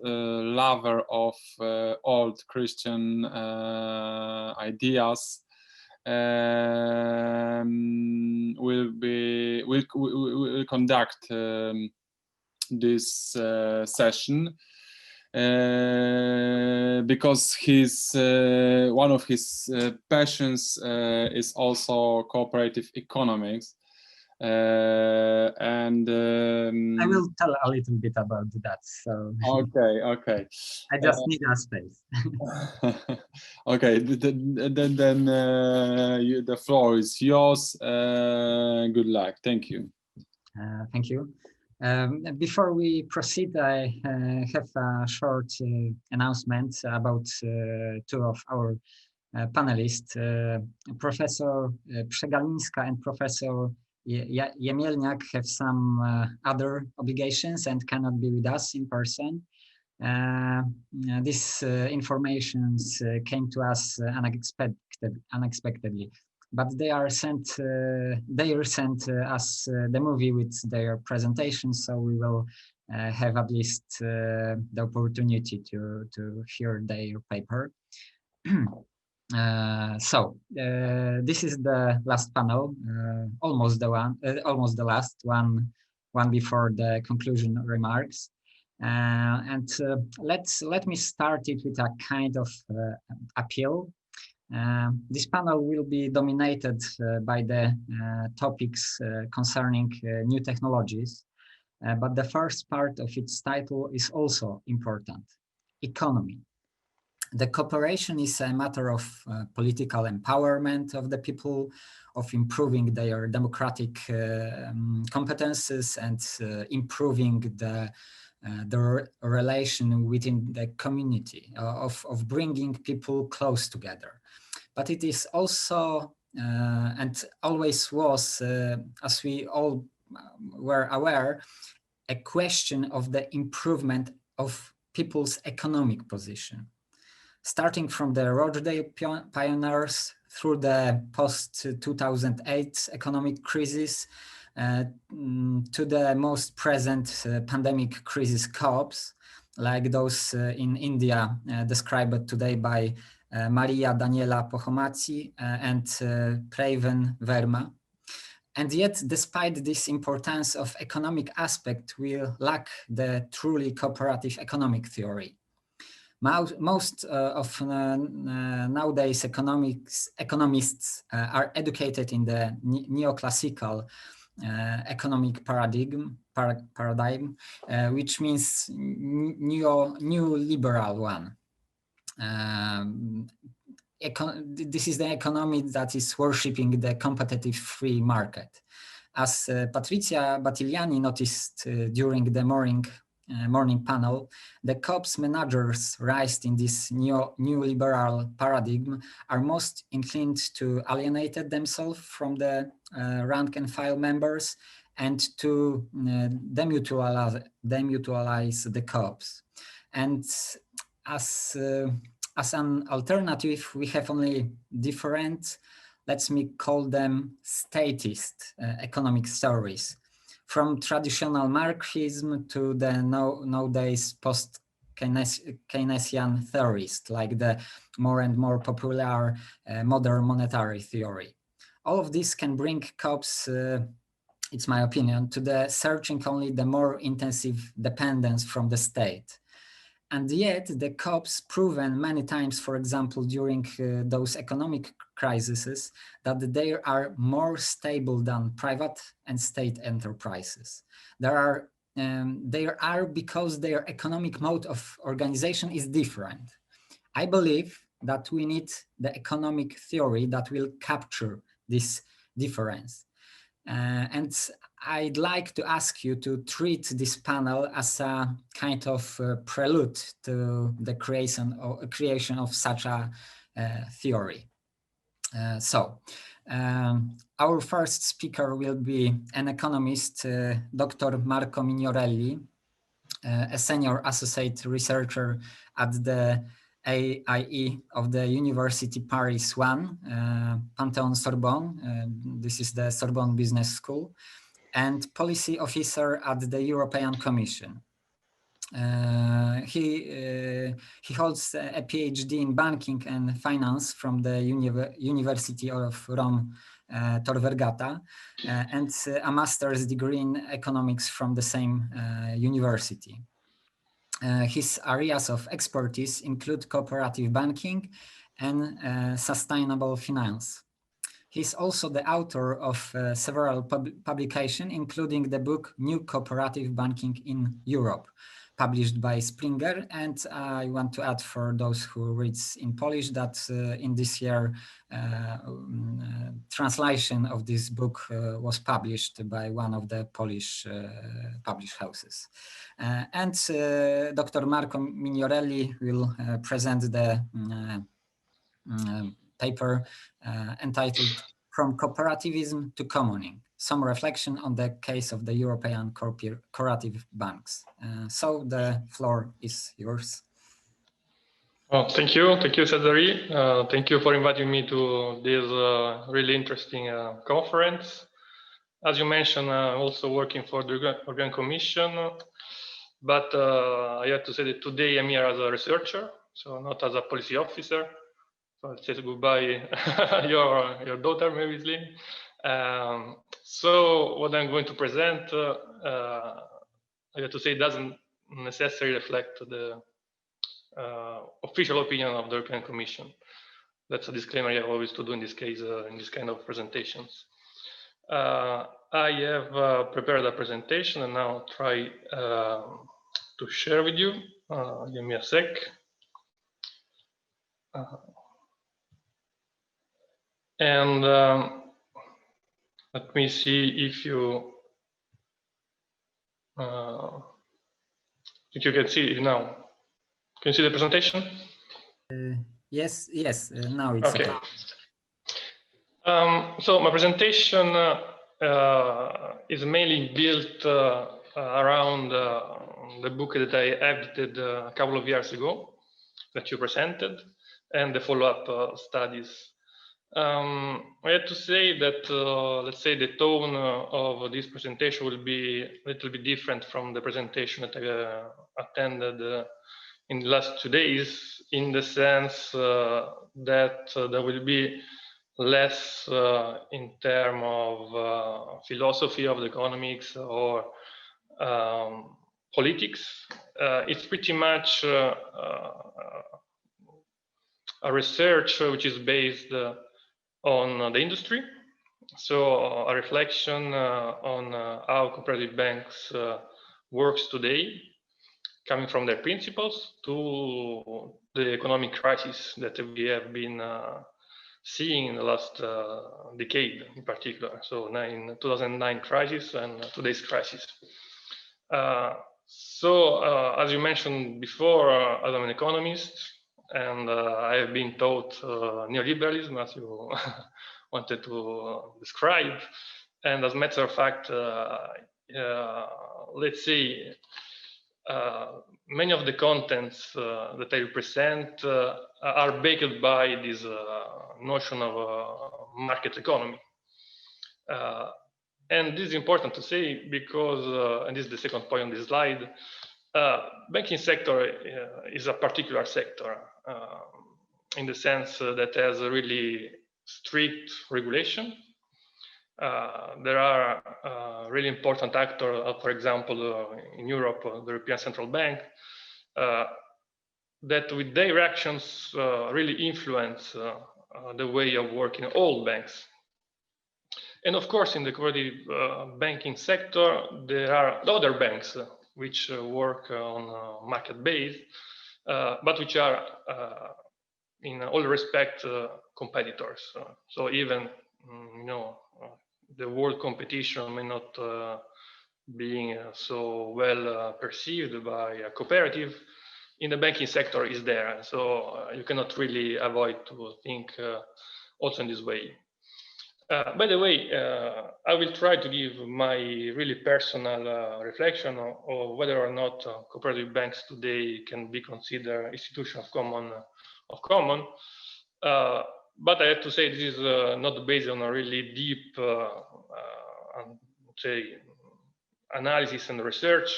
lover of old Christian ideas, will conduct this session, because one of his passions is also cooperative economics. And I will tell a little bit about that. So okay. I just need a space. Okay, then the floor is yours. Good luck. Thank you. Thank you. Before we proceed, I have a short announcement about two of our panelists, Professor Przegalińska and Professor Jemielniak have some other obligations and cannot be with us in person. These informations came to us unexpectedly, but they sent us the movie with their presentation, so we will have at least the opportunity to hear their paper. So this is the last panel, almost the last one before the conclusion remarks. Let me start it with a kind of appeal. This panel will be dominated by the topics concerning new technologies, but the first part of its title is also important: economy. The cooperation is a matter of political empowerment of the people, of improving their democratic competences and improving the relation within the community, of bringing people close together. But it is also, and always was, as we all were aware, a question of the improvement of people's economic position. Starting from the Rochdale pioneers through the post-2008 economic crisis to the most present pandemic crisis co-ops, like those in India described today by Maria Daniela Pochomaci and Praven Verma. And yet, despite this importance of economic aspect, we lack the truly cooperative economic theory. Most of nowadays economists are educated in the neoclassical economic paradigm, which means new liberal one. This is the economy that is worshipping the competitive free market. As Patrizia Battigliani noticed during the morning panel, the COP's managers raised in this new liberal paradigm are most inclined to alienate themselves from the rank and file members and to demutualize the COPs. And as an alternative, we have only different, let me call them statist economic theories, from traditional Marxism to the nowadays post-Keynesian theorists, like the more and more popular modern monetary theory. All of this can bring COPs, it's my opinion, to the searching only the more intensive dependence from the state. And yet the COPs proven many times, for example, during those economic crises, that they are more stable than private and state enterprises. They are because their economic mode of organization is different. I believe that we need the economic theory that will capture this difference. And I'd like to ask you to treat this panel as a kind of prelude to the creation of such a theory. Our first speaker will be an economist, Dr. Marco Migliorelli, a senior associate researcher at the AIE of the University Paris I, Panthéon Sorbonne. This is the Sorbonne Business School, and policy officer at the European Commission. He holds a PhD in banking and finance from the University of Rome, Tor Vergata, and a master's degree in economics from the same university. His areas of expertise include cooperative banking and sustainable finance. He's also the author of several publications, including the book New Cooperative Banking in Europe, published by Springer. And I want to add, for those who reads in Polish, that in this year translation of this book was published by one of the Polish publish houses. And Dr. Marco Migliorelli will present the paper entitled From Cooperativism to Commoning, some reflection on the case of the European Cooperative Banks. So the floor is yours. Well, thank you, Cezary. Thank you for inviting me to this really interesting conference. As you mentioned, I'm also working for the European Commission, but I have to say that today I'm here as a researcher, so not as a policy officer. So I'll say goodbye, your daughter, maybe Slim. So what I'm going to present, I have to say, doesn't necessarily reflect the official opinion of the European Commission. That's a disclaimer I have always to do in this case, in this kind of presentations. I have prepared a presentation and now try to share with you. Give me a sec. And let me see if you can see it now. Can you see the presentation? Yes, now it's okay. So my presentation is mainly built around the book that I edited a couple of years ago that you presented and the follow-up studies. I have to say that, let's say, the tone of this presentation will be a little bit different from the presentation that I attended in the last 2 days, in the sense that there will be less in terms of philosophy of the economics or politics. It's pretty much a research which is based on the industry. So a reflection on how cooperative banks works today, coming from their principles to the economic crisis that we have been seeing in the last decade in particular. So 2009 crisis and today's crisis. So as you mentioned before, as I'm an economist, and I have been taught neoliberalism, as you wanted to describe. And as a matter of fact, let's say, many of the contents that I present are baked by this notion of market economy. And this is important to say because, and this is the second point on this slide, banking sector is a particular sector in the sense that has a really strict regulation. There are really important actors, for example, in Europe, the European Central Bank, that with their actions really influence the way of working all banks. And of course, in the cooperative banking sector, there are other banks which work on market base, but which are in all respect competitors. So even the world competition may not being so well perceived by a cooperative, in the banking sector is there. So you cannot really avoid to think also in this way. By the way, I will try to give my really personal reflection on whether or not cooperative banks today can be considered institutions of common. But I have to say this is not based on a really deep, say, analysis and research.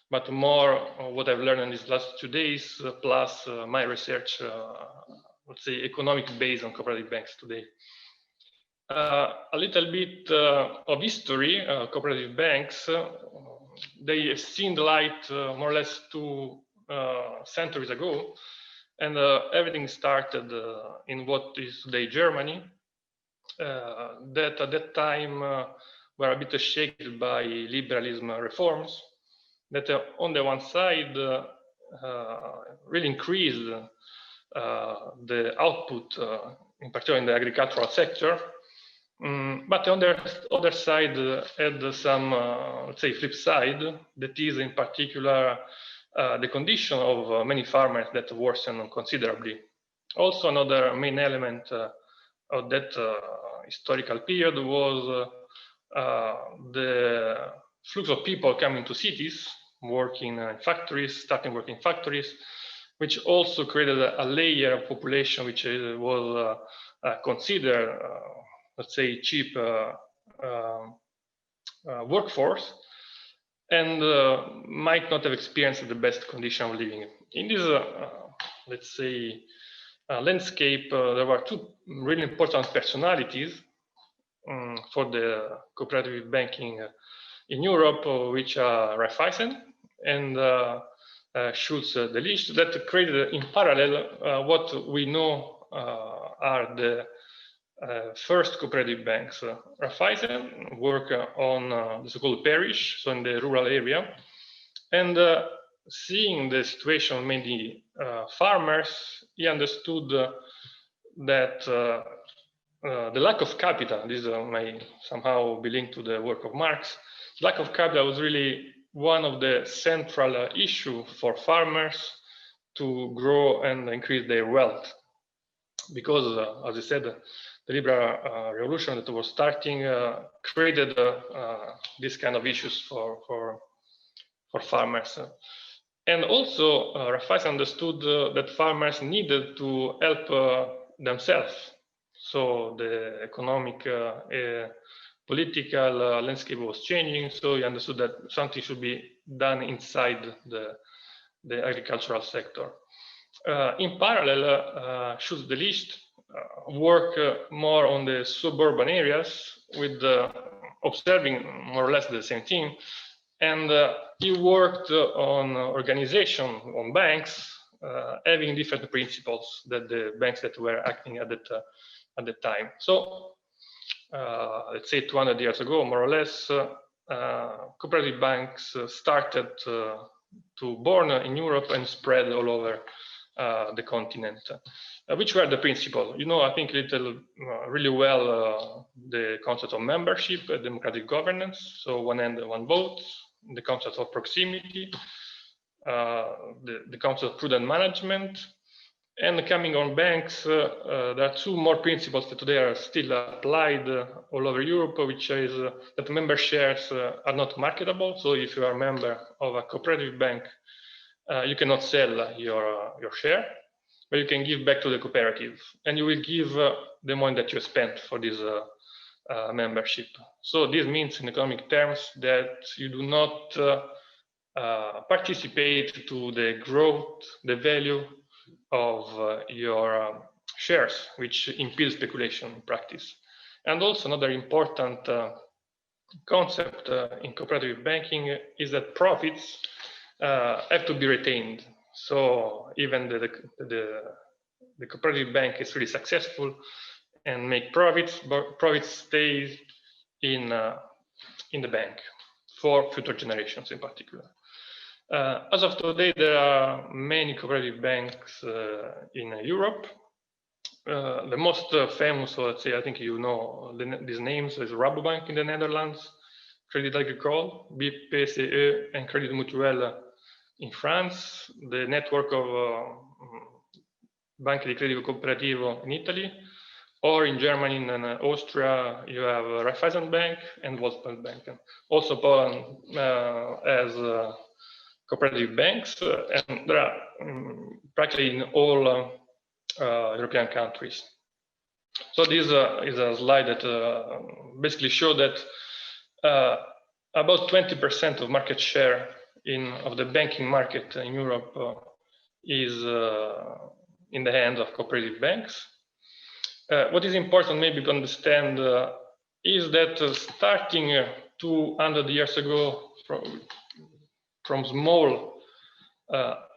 but more what I've learned in these last 2 days, plus my research, let's say, economic base on cooperative banks today. A little bit of history. Cooperative banks, they have seen the light more or less 2 centuries ago, and everything started in what is today Germany, that at that time were a bit shaken by liberalism reforms that on the one side really increased the output, in particular in the agricultural sector, but on the other side had some, let's say, flip side, that is in particular the condition of many farmers that worsened considerably. Also, another main element of that historical period was the flux of people coming to cities, working in factories, starting working in factories, which also created a layer of population which was considered, let's say, cheap workforce, and might not have experienced the best condition of living. In this, let's say, landscape, there were 2 really important personalities for the cooperative banking in Europe, which are Raiffeisen and Schulze-Delitzsch, that created in parallel what we know are the first cooperative banks. Raiffeisen work on the so-called parish, so in the rural area, and seeing the situation of many farmers, he understood that the lack of capital, this may somehow be linked to the work of Marx, lack of capital was really one of the central issues for farmers to grow and increase their wealth. Because, as I said, the liberal revolution that was starting created this kind of issues for farmers. And also, Raiffeisen understood that farmers needed to help themselves. So the economic, political landscape was changing. So he understood that something should be done inside the agricultural sector. In parallel, Schulze-Delitzsch work more on the suburban areas with observing more or less the same thing. And he worked on organization, on banks, having different principles that the banks that were acting at the time. So let's say 200 years ago, more or less, cooperative banks started to born in Europe and spread all over the continent. Which were the principles? You know, I think really well the concept of membership, democratic governance. So one hand, one vote. The concept of proximity, the concept of prudent management, and coming on banks, there are 2 more principles that today are still applied all over Europe, which is that member shares are not marketable. So if you are a member of a cooperative bank, you cannot sell your share, but you can give back to the cooperative, and you will give the money that you spent for this membership. So this means in economic terms that you do not participate to the growth, the value of your shares, which impedes speculation in practice. And also another important concept in cooperative banking is that profits have to be retained. So even the cooperative bank is really successful and make profits, but profits stay in the bank for future generations in particular. As of today, there are many cooperative banks in Europe. The most famous, so let's say, I think you know these names, is Rabobank in the Netherlands, Crédit Agricole, BPCE, and Crédit Mutuel in France, the network of Banche di Credito Cooperativo in Italy, or in Germany and Austria, you have Raiffeisen Bank and Volksbank Bank. Also, Poland has cooperative banks, and there are practically in all European countries. So this is a slide that basically shows that about 20% of market share of the banking market in Europe is in the hands of cooperative banks. What is important maybe to understand is that starting 200 years ago from small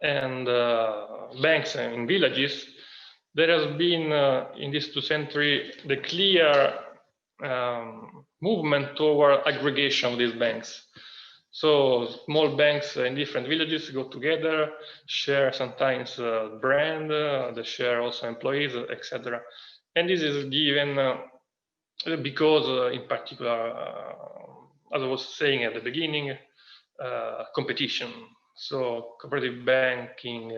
and banks in villages, there has been in this 2nd century the clear movement toward aggregation of these banks. So small banks in different villages go together, share sometimes brand, they share also employees, etc. And this is given because in particular, as I was saying at the beginning, competition. So cooperative banking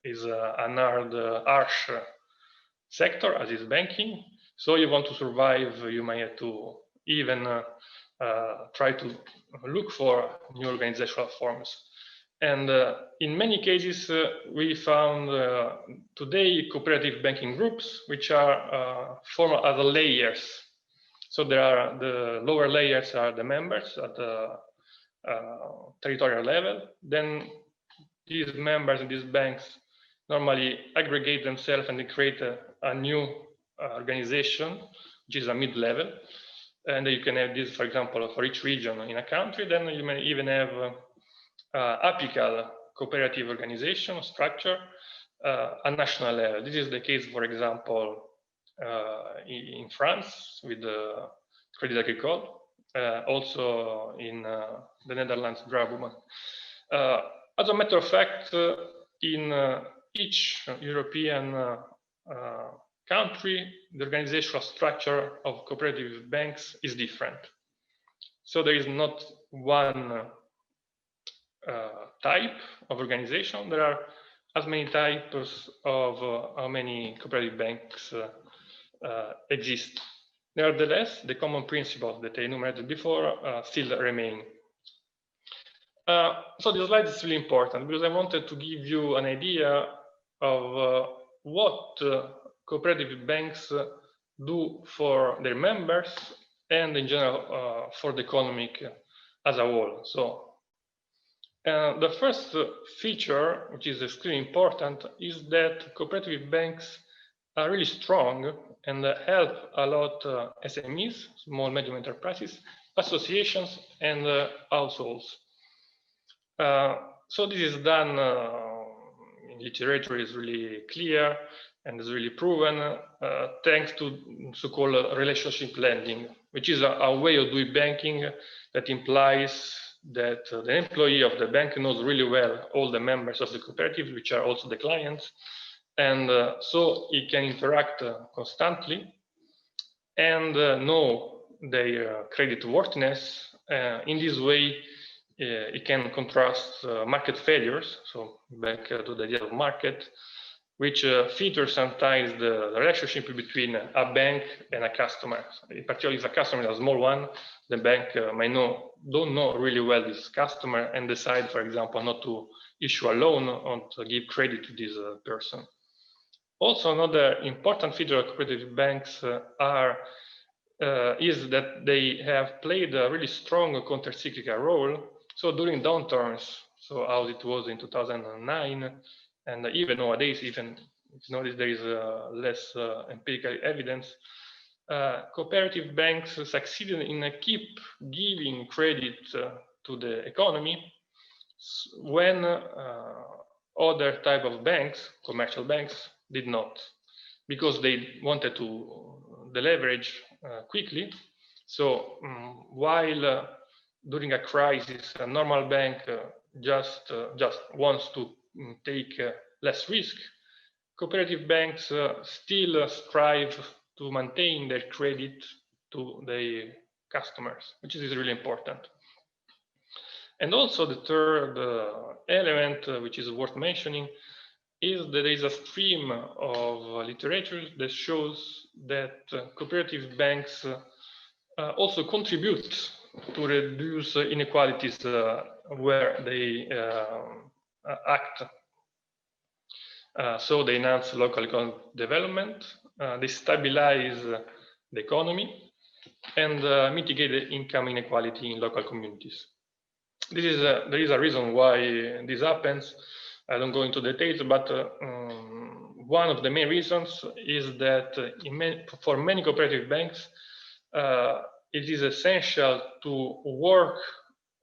is an harsh sector, as is banking. So you want to survive, you may have to even try to look for new organizational forms. And in many cases, we found today cooperative banking groups, which are formed as layers. So there are the lower layers are the members at the territorial level. Then these members in these banks normally aggregate themselves and they create a new organization, which is a mid-level. And you can have this, for example, for each region in a country. Then you may even have apical cooperative organization structure at national level. This is the case, for example, in France with the Crédit Agricole, also in the Netherlands, Rabobank. As a matter of fact, in each European country, the organizational structure of cooperative banks is different. So there is not one type of organization. There are as many types of how many cooperative banks exist. Nevertheless, the common principles that I enumerated before still remain. So this slide is really important because I wanted to give you an idea of what cooperative banks do for their members and in general for the economy as a whole. So the first feature, which is extremely important, is that cooperative banks are really strong and help a lot SMEs, small medium enterprises, associations, and households. So this is done in literature, is really clear and is really proven thanks to so-called relationship lending, which is a way of doing banking that implies that the employee of the bank knows really well all the members of the cooperative, which are also the clients, and so he can interact constantly and know their credit worthiness. In this way, it can contrast market failures, so back to the idea of market, which features sometimes the relationship between a bank and a customer. In particular, if a customer is a small one, the bank don't know really well this customer and decide, for example, not to issue a loan or to give credit to this person. Also, another important feature of cooperative banks is that they have played a really strong counter-cyclical role. So during downturns, so as it was in 2009, and even nowadays, even if you notice there is less empirical evidence, cooperative banks succeeded in keep giving credit to the economy when other type of banks, commercial banks, did not, because they wanted to deleverage quickly. So while during a crisis, a normal bank just wants to take less risk, cooperative banks still strive to maintain their credit to their customers, which is really important. And also the third element, which is worth mentioning, is that there is a stream of literature that shows that cooperative banks also contribute to reduce inequalities where they act. So they enhance local economic development, they stabilize the economy, and mitigate the income inequality in local communities. there is a reason why this happens. I don't go into details, but one of the main reasons is that for many cooperative banks, it is essential to work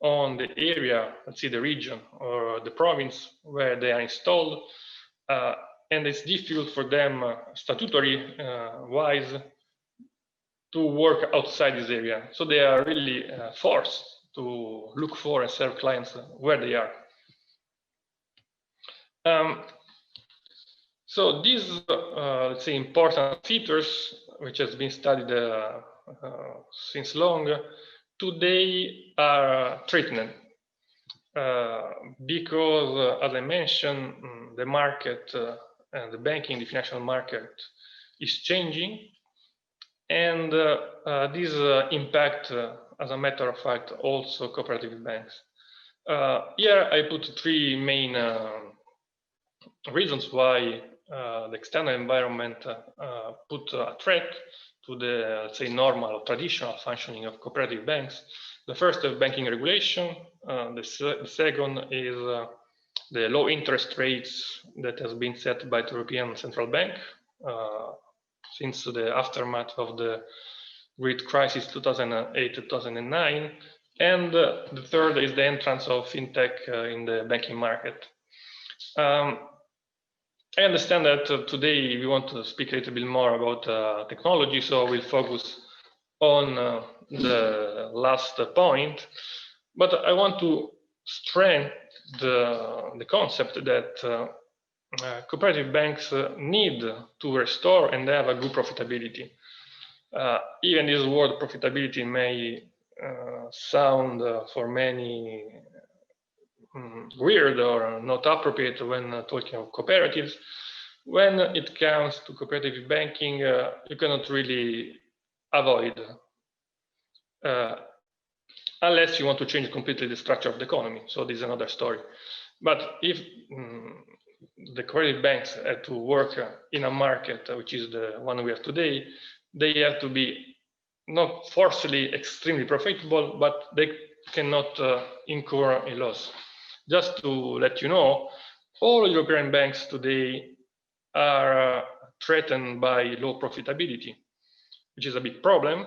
on the area, let's say the region or the province where they are installed, and it's difficult for them statutory wise to work outside this area. So they are really forced to look for and serve clients where they are. So these, let's say, important features, which has been studied since long, today are threatened because, as I mentioned, the market and the banking, the financial market is changing, and these impact, as a matter of fact, also cooperative banks. Here I put three main reasons why the external environment put a threat to the, let's say, normal or traditional functioning of cooperative banks. The first is banking regulation. The second is the low interest rates that has been set by the European Central Bank since the aftermath of the Great Crisis 2008-2009. And the third is the entrance of fintech in the banking market. I understand that today we want to speak a little bit more about technology, so we'll focus on the last point. But I want to strengthen the concept that cooperative banks need to restore and have a good profitability. Even this word profitability may sound for many weird or not appropriate when talking of cooperatives. When it comes to cooperative banking, you cannot really avoid, unless you want to change completely the structure of the economy. So this is another story. But if the cooperative banks had to work in a market, which is the one we have today, they have to be not forcibly extremely profitable, but they cannot incur a loss. Just to let you know, all European banks today are threatened by low profitability, which is a big problem.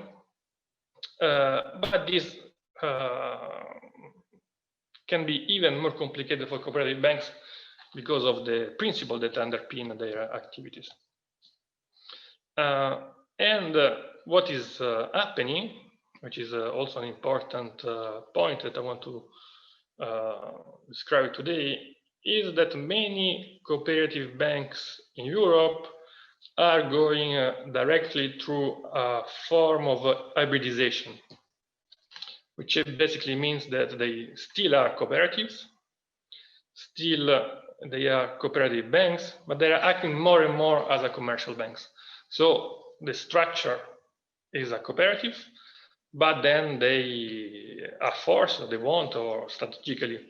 But this can be even more complicated for cooperative banks because of the principle that underpin their activities. And what is happening, which is also an important point that I want to describe today, is that many cooperative banks in Europe are going directly through a form of hybridization, which basically means that they still are cooperatives, still they are cooperative banks, but they are acting more and more as a commercial banks. So the structure is a cooperative, but then they are forced, or they want, or strategically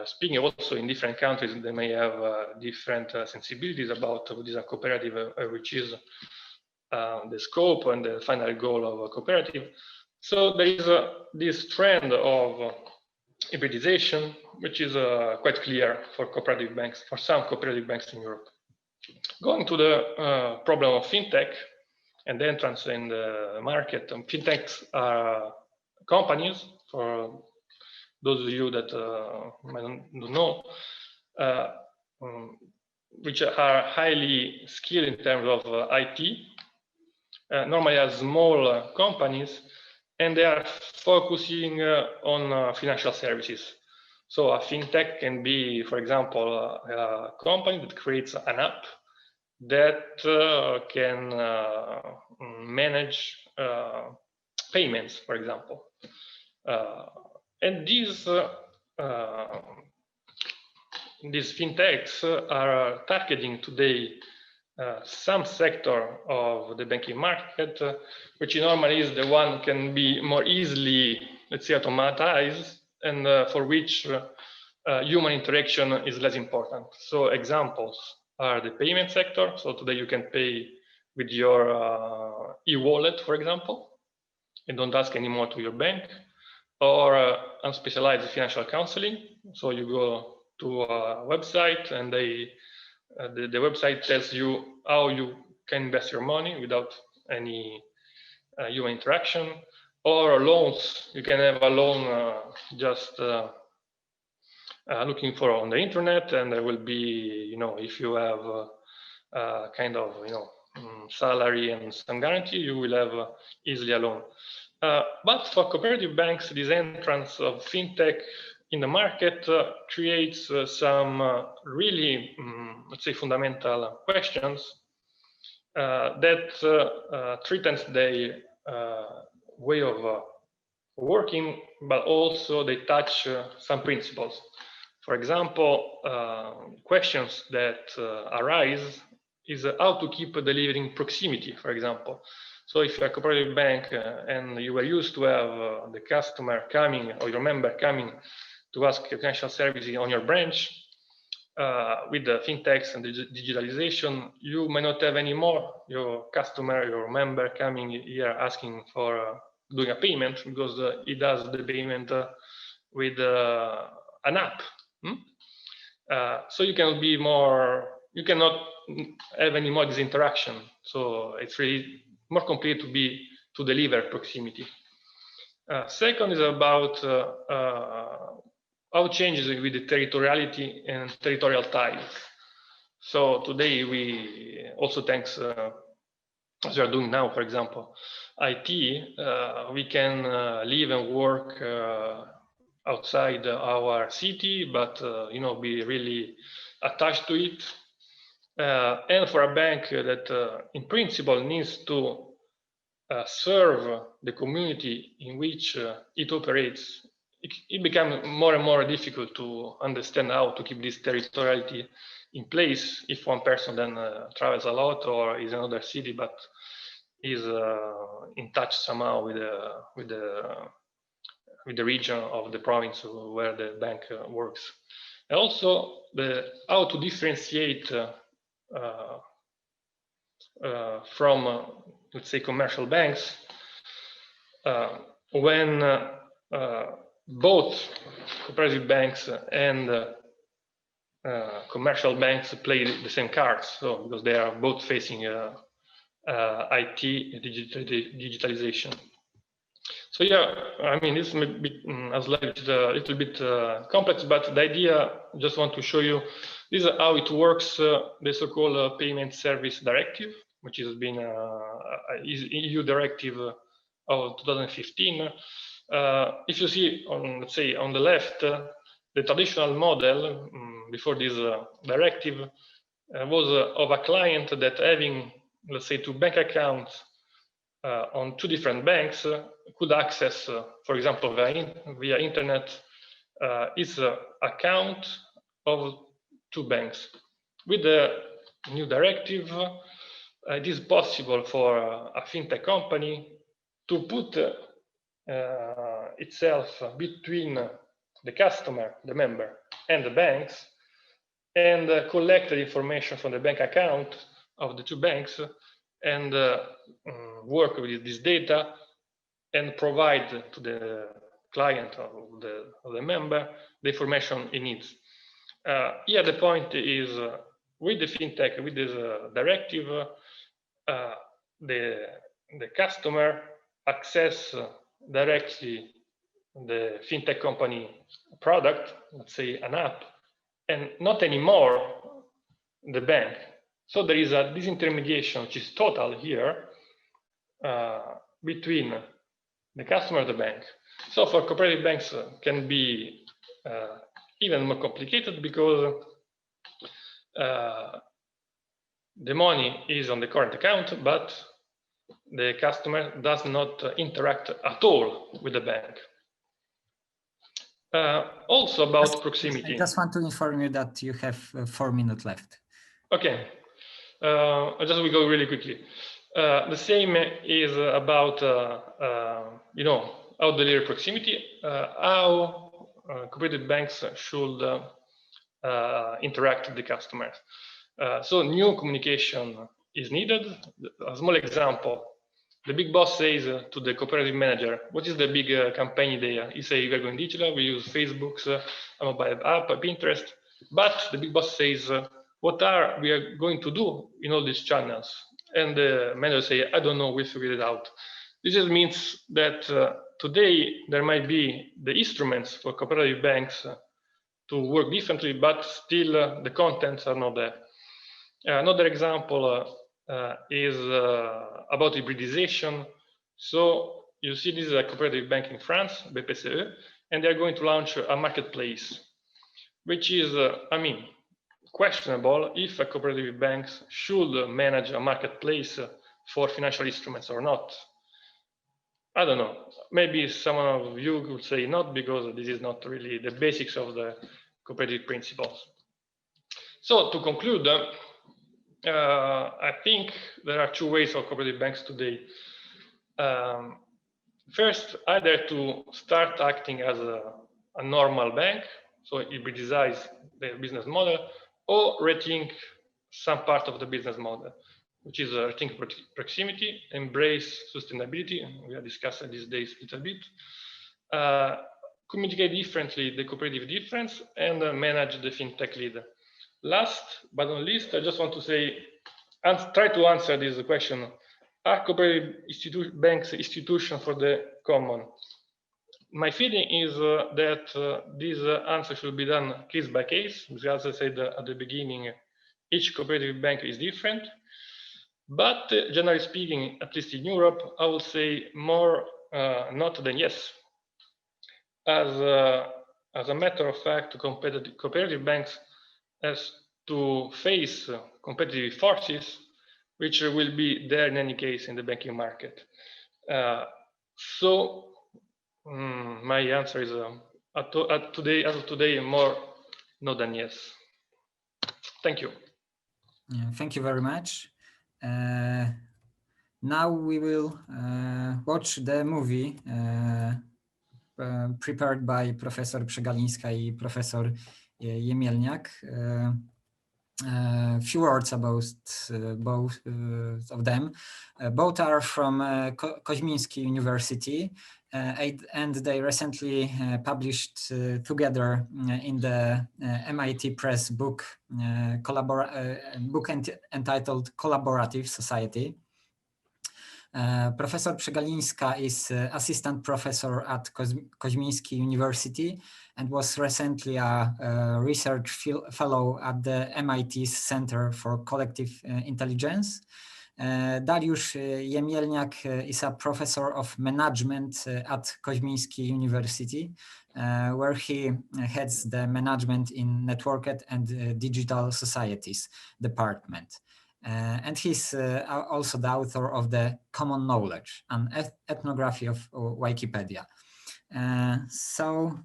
speaking, also in different countries, they may have different sensibilities about what is a cooperative, which is the scope and the final goal of a cooperative. So there is this trend of hybridization, which is quite clear for cooperative banks, for some cooperative banks in Europe. Going to the problem of fintech and the entrance in the market. Fintechs are companies, for those of you that don't know, which are highly skilled in terms of IT, normally are small companies, and they are focusing on financial services. So a fintech can be, for example, a company that creates an app that can manage payments, for example. And these fintechs are targeting today some sector of the banking market, which normally is the one can be more easily, let's say, automatized, and for which human interaction is less important. So examples are the payment sector. So today you can pay with your e-wallet, for example, and don't ask anymore to your bank. or unspecialized financial counseling. So you go to a website and the website tells you how you can invest your money without any human interaction. Or loans, you can have a loan just looking for on the internet, and there will be, if you have kind of, salary and some guarantee, you will have easily a loan. But for cooperative banks, this entrance of fintech in the market creates some really, let's say, fundamental questions that threatens their way of working, but also they touch some principles. For example, questions that arise is how to keep delivering proximity, for example. So if you're a cooperative bank and you were used to have the customer coming or your member coming to ask financial services on your branch, with the fintechs and the digitalization, you may not have anymore your customer, your member coming here asking for doing a payment, because it does the payment with an app. So you cannot be more, you cannot have any more this interaction. So it's really more complete to deliver proximity. Second is about how changes with the territoriality and territorial ties. So today we also, thanks as we are doing now, for example, IT, we can live and work outside our city, but be really attached to it. And for a bank that in principle needs to serve the community in which it operates, it becomes more and more difficult to understand how to keep this territoriality in place if one person then travels a lot or is in another city, but is in touch somehow with the region of the province where the bank works. And also how to differentiate from, let's say, commercial banks when both cooperative banks and commercial banks play the same cards. So because they are both facing IT digitalization. So yeah, I mean, this may be a little bit complex, but the idea, just want to show you, this is how it works, the so-called Payment Service Directive, which has been EU directive of 2015. If you see, let's say, on the left, the traditional model before this directive was of a client that having, let's say, 2 bank accounts on 2 different banks could access, for example, via internet, its account of 2 banks. With the new directive, it is possible for a fintech company to put itself between the customer, the member, and the banks, and collect the information from the bank account of the 2 banks, and work with this data and provide to the client of the member the information he needs. Here the point is, with the fintech, with this directive, the customer access directly the fintech company product, let's say an app, and not anymore the bank. So there is a disintermediation, which is total here, between the customer and the bank. So for cooperative banks can be even more complicated, because the money is on the current account, but the customer does not interact at all with the bank. Also about proximity. I just want to inform you that you have 4 minutes left. Okay, I just will go really quickly. The same is about how to deliver proximity, how cooperative banks should interact with the customers. So new communication is needed. A small example the big boss says to the cooperative manager, what is the big campaign idea? He say, we're going digital, we use Facebook's mobile app, Pinterest. But the big boss says, what are we are going to do in all these channels? And the manager say, I don't know, we'll figure it out. This just means that today there might be the instruments for cooperative banks to work differently, but still the contents are not there. Another example is about hybridization. So you see this is a cooperative bank in France, BPCE, and they're going to launch a marketplace, which is, I mean, questionable if a cooperative bank should manage a marketplace for financial instruments or not. I don't know. Maybe some of you could say not, because this is not really the basics of the cooperative principles. So to conclude, I think there are two ways of cooperative banks today. First, either to start acting as a normal bank, so hybridize their business model, or rethink some part of the business model, which is rethink proximity, embrace sustainability, and we are discussing these days a little bit, communicate differently the cooperative difference, and manage the fintech lead. Last but not least, I just want to say, and try to answer this question: are cooperative banks institutions for the common? My feeling is that this answer should be done case by case, because as I said at the beginning, each cooperative bank is different. But generally speaking, at least in Europe, I would say more not than yes. As a matter of fact, cooperative banks has to face competitive forces, which will be there in any case in the banking market. So my answer is as of today, more no than yes. Thank you. Yeah, thank you very much. Now we will watch the movie prepared by Professor Przegalińska and Professor Jemielniak. Few words about both of them. Both are from Kozminski University, and they recently published together in the MIT Press book entitled Collaborative Society. Professor Przegalińska is assistant professor at Kozminski University and was recently a research fellow at the MIT's Center for Collective Intelligence. Dariusz Jemielniak is a professor of management at Kozminski University, where he heads the Management in Networked and Digital Societies department. And he's also the author of the Common Knowledge, an ethnography of Wikipedia. So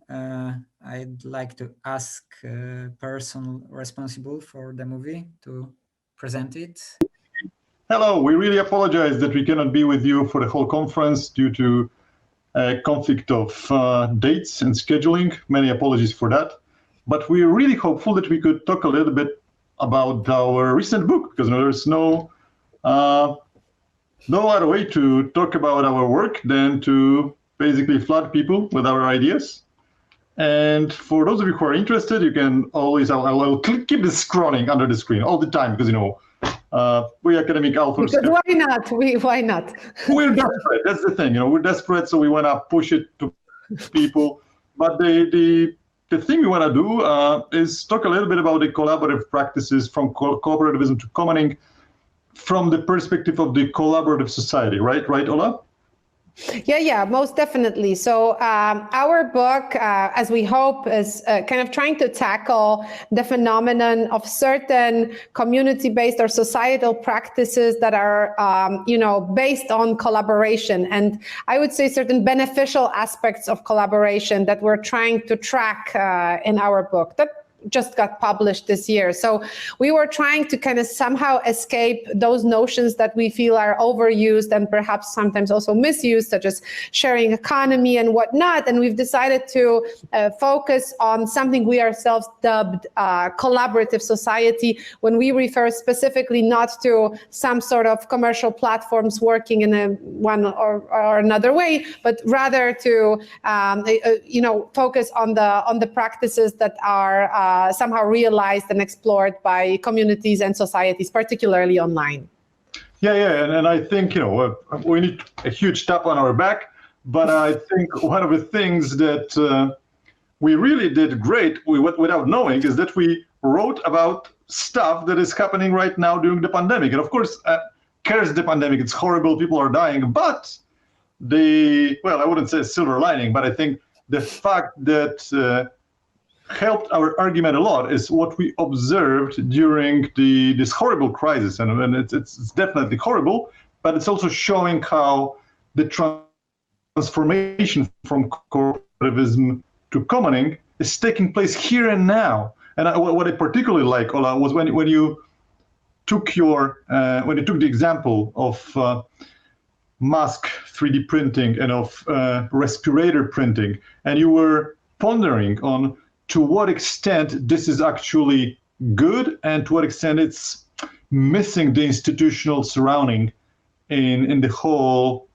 I'd like to ask a person responsible for the movie to present it. Hello, we really apologize that we cannot be with you for the whole conference due to a conflict of dates and scheduling. Many apologies for that. But we're really hopeful that we could talk a little bit about our recent book, because there's no other way to talk about our work than to basically flood people with our ideas. And for those of you who are interested, you can always, I'll keep this scrolling under the screen all the time, because, you know, we academic authors. Because why not? Why not? We're desperate. That's the thing. You know, we're desperate, so we want to push it to people. But the thing we want to do is talk a little bit about the collaborative practices from cooperativism to commoning from the perspective of the collaborative society, right? Right, Ola? Yeah, most definitely. So our book, as we hope, is kind of trying to tackle the phenomenon of certain community-based or societal practices that are, based on collaboration. And I would say certain beneficial aspects of collaboration that we're trying to track in our book. That just got published this year. So we were trying to kind of somehow escape those notions that we feel are overused and perhaps sometimes also misused, such as sharing economy and whatnot. And we've decided to focus on something we ourselves dubbed collaborative society, when we refer specifically not to some sort of commercial platforms working in a one or another way, but rather to focus on the practices that are somehow realized and explored by communities and societies, particularly online. Yeah, and I think we need a huge tap on our back, but I think one of the things that we really did great without knowing is that we wrote about stuff that is happening right now during the pandemic. And of course, cares the pandemic, it's horrible, people are dying, but I wouldn't say silver lining, but I think the fact that helped our argument a lot is what we observed during this horrible crisis. And it's definitely horrible, but it's also showing how the transformation from cooperativism to commoning is taking place here and now. And what I particularly like, Ola, was when you took the example of mask 3D printing and of respirator printing, and you were pondering on to what extent this is actually good and to what extent it's missing the institutional surrounding in the whole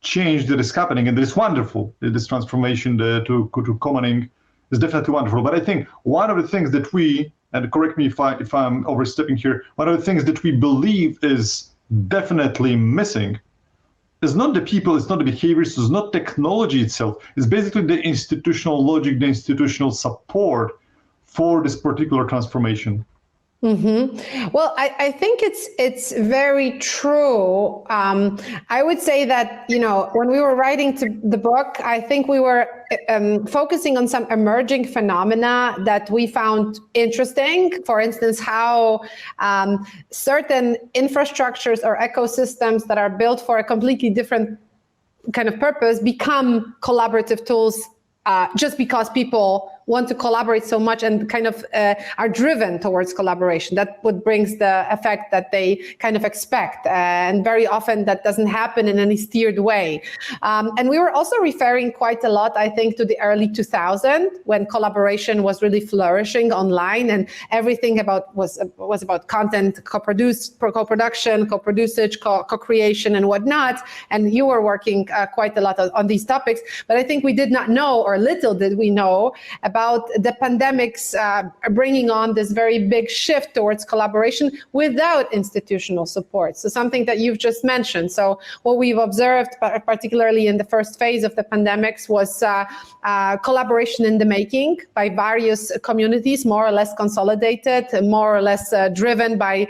change that is happening. And it's wonderful. This transformation to commoning is definitely wonderful. But I think one of the things that we, and correct me if I'm overstepping here, one of the things that we believe is definitely missing is not the people, it's not the behaviors, it's not technology itself. It's basically the institutional logic, the institutional support for this particular transformation. Mm-hmm. Well, I think it's very true. I would say that, when we were writing the book, I think we were focusing on some emerging phenomena that we found interesting. For instance, how certain infrastructures or ecosystems that are built for a completely different kind of purpose become collaborative tools just because people want to collaborate so much and kind of are driven towards collaboration. That what brings the effect that they kind of expect. And very often that doesn't happen in any steered way. And we were also referring quite a lot, I think, to the early 2000s when collaboration was really flourishing online and everything was about content, co-production, co-producage, co-creation and whatnot. And you were working quite a lot on these topics, but I think we did not know, or little did we know, about the pandemics bringing on this very big shift towards collaboration without institutional support. So something that you've just mentioned. So what we've observed, particularly in the first phase of the pandemics, was collaboration in the making by various communities, more or less consolidated, more or less driven by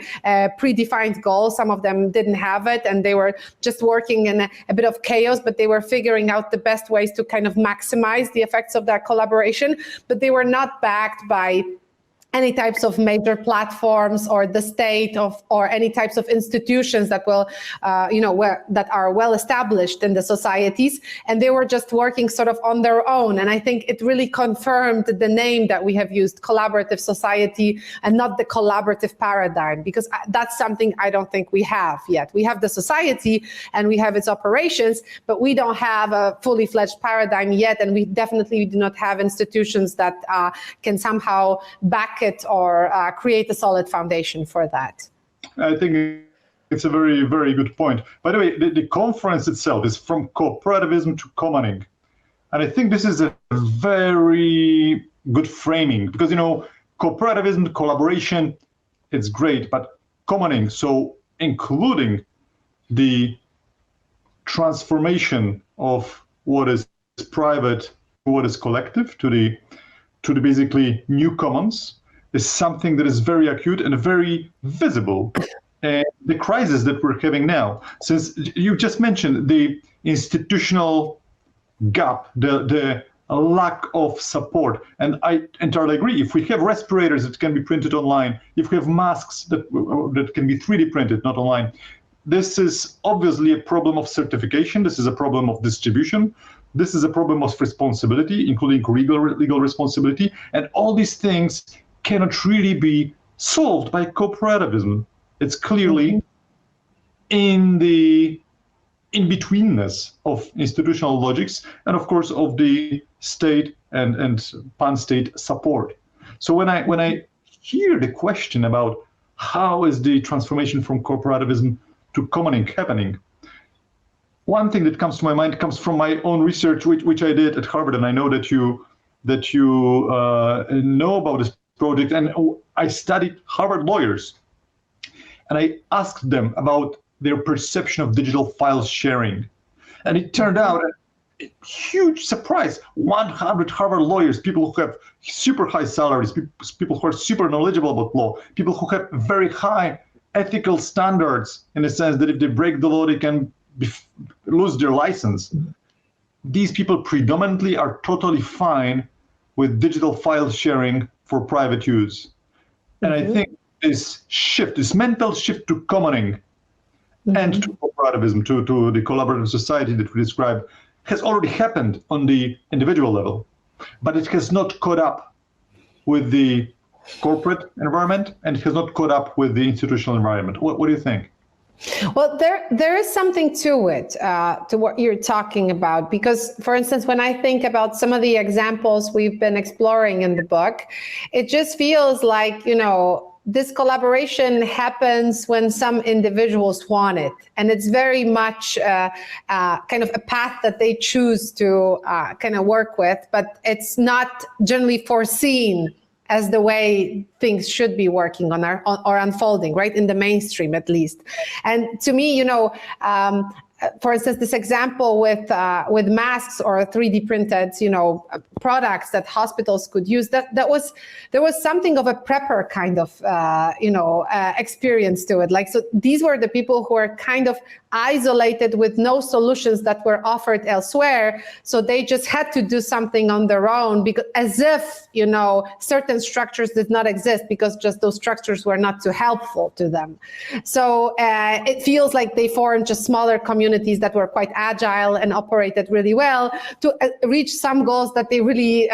predefined goals. Some of them didn't have it, and they were just working in a bit of chaos, but they were figuring out the best ways to kind of maximize the effects of that collaboration. But they were not backed by any types of major platforms or the state or any types of institutions that will, that are well established in the societies, and they were just working sort of on their own. And I think it really confirmed the name that we have used, collaborative society, and not the collaborative paradigm, because that's something I don't think we have yet. We have the society and we have its operations, but we don't have a fully fledged paradigm yet, and we definitely do not have institutions that can somehow back it or create a solid foundation for that. I think it's a very, very good point. By the way, the conference itself is from cooperativism to commoning. And I think this is a very good framing because, cooperativism, collaboration, it's great, but commoning, so including the transformation of what is private, what is collective to the basically new commons, is something that is very acute and very visible. And the crisis that we're having now, since you just mentioned the institutional gap, the lack of support, and I entirely agree. If we have respirators that can be printed online, if we have masks that can be 3D printed, not online, this is obviously a problem of certification. This is a problem of distribution. This is a problem of responsibility, including legal responsibility. And all these things cannot really be solved by cooperativism. It's clearly in the in-betweenness of institutional logics and of course of the state and pan-state support. So when I hear the question about how is the transformation from cooperativism to commoning happening, one thing that comes to my mind comes from my own research, which I did at Harvard, and I know that you know about this project. And I studied Harvard lawyers, and I asked them about their perception of digital file sharing, and it turned out a huge surprise. 100 Harvard lawyers, people who have super high salaries, people who are super knowledgeable about law, people who have very high ethical standards in the sense that if they break the law, they can lose their license. These people predominantly are totally fine with digital file sharing for private use. And I think this shift, this mental shift to commoning and to cooperativism, to the collaborative society that we described, has already happened on the individual level, but it has not caught up with the corporate environment and it has not caught up with the institutional environment. What do you think? Well, there is something to it, to what you're talking about, because, for instance, when I think about some of the examples we've been exploring in the book, it just feels like, this collaboration happens when some individuals want it, and it's very much kind of a path that they choose to kind of work with, but it's not generally foreseen as the way things should be working on or unfolding, right, in the mainstream at least. And to me, for instance, this example with masks or 3D printed, products that hospitals could use, there was something of a prepper kind of, experience to it. Like, so these were the people who were kind of isolated with no solutions that were offered elsewhere. So they just had to do something on their own, because as if, certain structures did not exist, because just those structures were not too helpful to them. So it feels like they formed just smaller communities that were quite agile and operated really well to reach some goals that they really,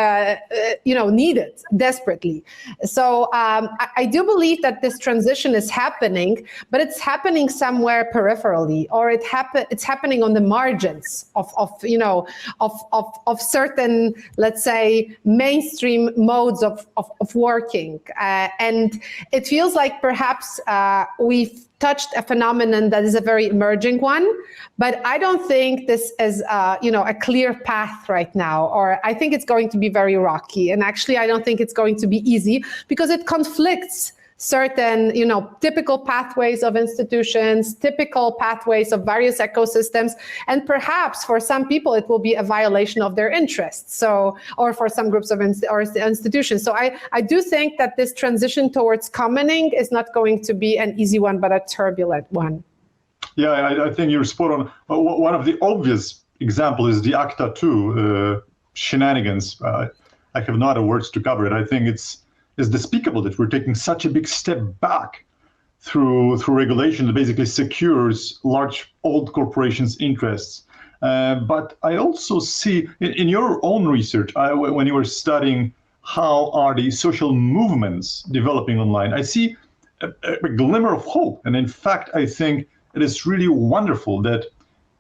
needed desperately. So I do believe that this transition is happening, but it's happening somewhere peripherally, or it's happening on the margins of certain, let's say, mainstream modes of working. And it feels like perhaps we've touched a phenomenon that is a very emerging one, but I don't think this is a clear path right now, or I think it's going to be very rocky. And actually, I don't think it's going to be easy, because it conflicts certain, typical pathways of institutions, typical pathways of various ecosystems, and perhaps for some people it will be a violation of their interests. So, or for some groups of institutions. So I do think that this transition towards commoning is not going to be an easy one, but a turbulent one. Yeah, I think you're spot on. One of the obvious examples is the ACTA 2 shenanigans. I have no other words to cover it. I think it's despicable that we're taking such a big step back through regulation that basically secures large old corporations' interests. But I also see in your own research, when you were studying how are the social movements developing online, I see a glimmer of hope. And in fact, I think it is really wonderful that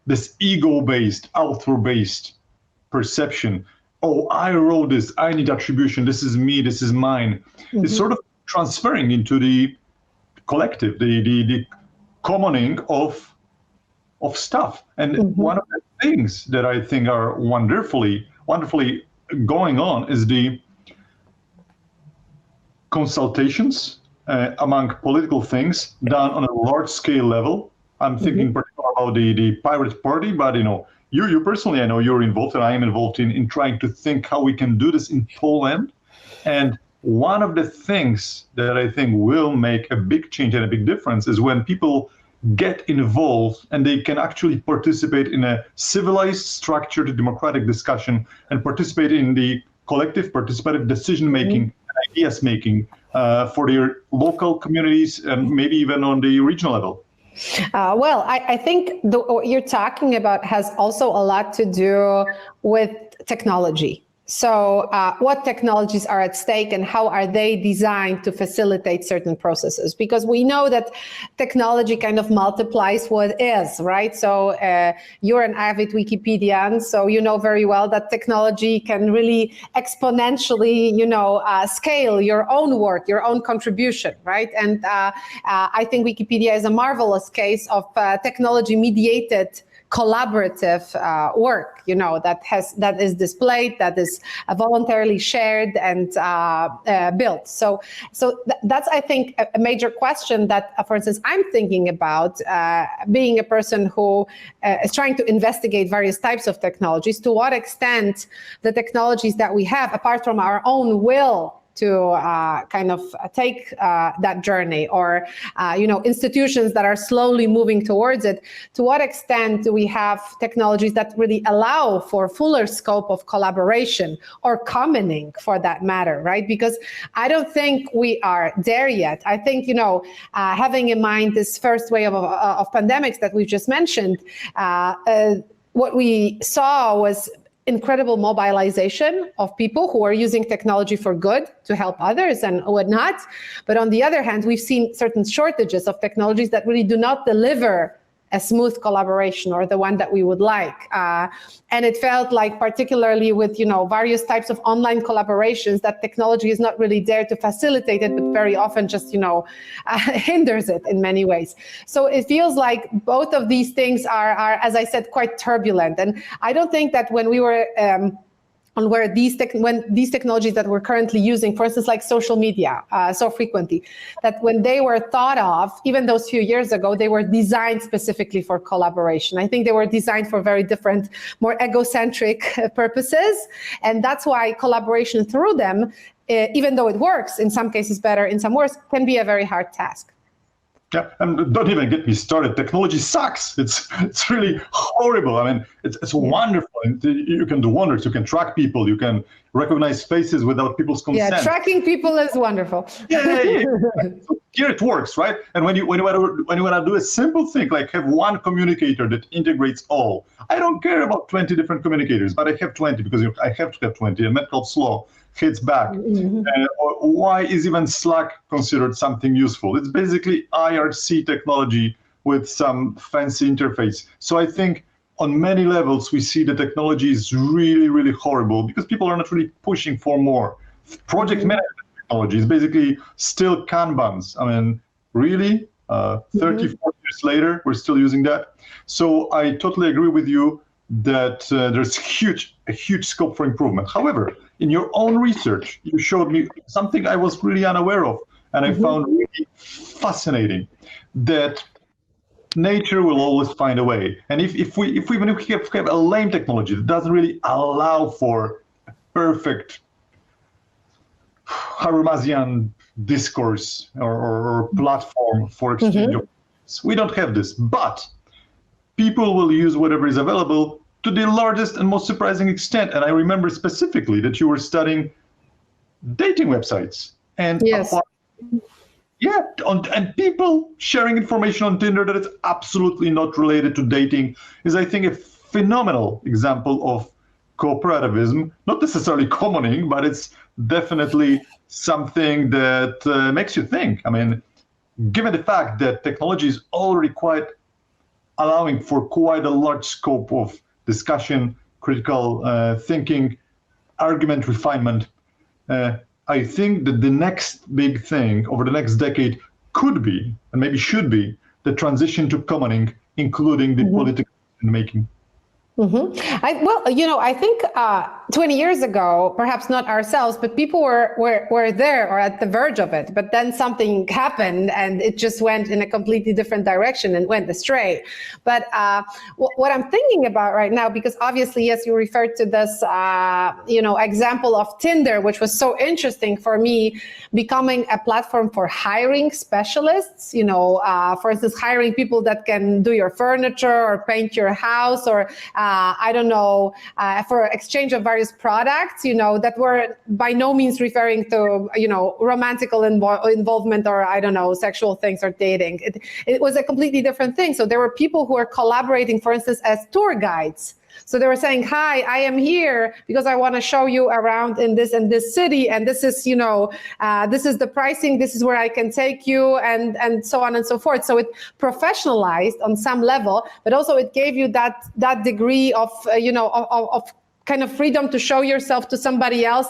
this ego-based, author-based perception, oh, I wrote this, I need attribution, this is me, this is mine, is sort of transferring into the collective, the commoning of stuff. And one of the things that I think are wonderfully going on is the consultations among political things done on a large scale level. I'm thinking particularly about the Pirate Party, but you personally, I know you're involved, and I am involved in trying to think how we can do this in Poland. And one of the things that I think will make a big change and a big difference is when people get involved and they can actually participate in a civilized, structured, democratic discussion and participate in the collective participative decision-making and ideas-making for their local communities and maybe even on the regional level. Well, I think what you're talking about has also a lot to do with technology. So what technologies are at stake and how are they designed to facilitate certain processes? Because we know that technology kind of multiplies what is, right? So you're an avid Wikipedian, so you know very well that technology can really exponentially, scale your own work, your own contribution, right? And I think Wikipedia is a marvelous case of technology-mediated collaborative work, that is displayed, that is voluntarily shared and built. So that's, I think, a major question that, for instance, I'm thinking about, being a person who is trying to investigate various types of technologies. To what extent the technologies that we have, apart from our own will to kind of take that journey, or institutions that are slowly moving towards it, to what extent do we have technologies that really allow for fuller scope of collaboration or commoning, for that matter, right? Because I don't think we are there yet. I think, having in mind this first wave of pandemics that we've just mentioned, what we saw was incredible mobilization of people who are using technology for good to help others and whatnot. But on the other hand, we've seen certain shortages of technologies that really do not deliver a smooth collaboration or the one that we would like. And it felt like, particularly with, various types of online collaborations, that technology is not really there to facilitate it, but very often just, hinders it in many ways. So it feels like both of these things are, as I said, quite turbulent. And I don't think that when we were when these technologies that we're currently using, for instance, like social media, so frequently, that when they were thought of, even those few years ago, they were designed specifically for collaboration. I think they were designed for very different, more egocentric purposes. And that's why collaboration through them, even though it works, in some cases better, in some worse, can be a very hard task. Yeah, and don't even get me started. Technology sucks. It's really horrible. I mean, it's wonderful. You can do wonders. You can track people. You can recognize faces without people's consent. Yeah, tracking people is wonderful. Yeah. So here it works, right? And when you want to do a simple thing like have one communicator that integrates all, I don't care about 20 different communicators, but I have 20 because I have to have 20. And Metcalfe's law hits back. Mm-hmm. Why is even Slack considered something useful? It's basically IRC technology with some fancy interface. So I think on many levels, we see the technology is really, really horrible because people are not really pushing for more. Project management technology is basically still Kanbans. I mean, really? 30, 40 years later, we're still using that. So I totally agree with you that there's a huge scope for improvement. However, in your own research, you showed me something I was really unaware of, and I found really fascinating, that nature will always find a way. And if we have a lame technology that doesn't really allow for perfect Habermasian discourse or platform for exchange of ideas, we don't have this. But people will use whatever is available to the largest and most surprising extent. And I remember specifically that you were studying dating websites. And yes. And people sharing information on Tinder that is absolutely not related to dating is, I think, a phenomenal example of cooperativism. Not necessarily commoning, but it's definitely something that makes you think. I mean, given the fact that technology is already allowing for quite a large scope of discussion, critical thinking, argument refinement, I think that the next big thing over the next decade could be, and maybe should be, the transition to commoning, including the political making. I think 20 years ago, perhaps not ourselves, but people were there or at the verge of it. But then something happened and it just went in a completely different direction and went astray. But what I'm thinking about right now, because obviously, yes, you referred to this, example of Tinder, which was so interesting for me, becoming a platform for hiring specialists, for instance, hiring people that can do your furniture or paint your house or for exchange of various various products, that were by no means referring to, romantical involvement or, I don't know, sexual things or dating. It was a completely different thing. So there were people who were collaborating, for instance, as tour guides. So they were saying, hi, I am here because I want to show you around in this city. And this is, this is the pricing. This is where I can take you, and so on and so forth. So it professionalized on some level, but also it gave you that degree of, of kind of freedom to show yourself to somebody else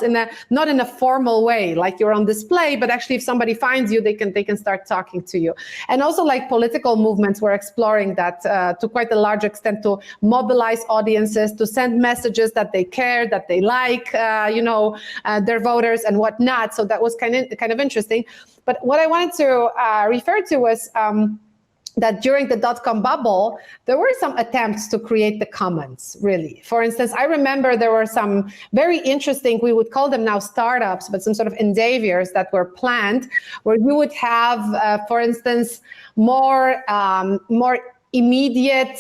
not in a formal way, like you're on display, but actually if somebody finds you, they can start talking to you. And also like political movements were exploring that to quite a large extent, to mobilize audiences, to send messages that they care, that they like, their voters and whatnot. So that was kind of interesting. But what I wanted to refer to was that during the dot-com bubble, there were some attempts to create the commons, really. For instance, I remember there were some very interesting, we would call them now startups, but some sort of endeavors that were planned, where you would have, for instance, more immediate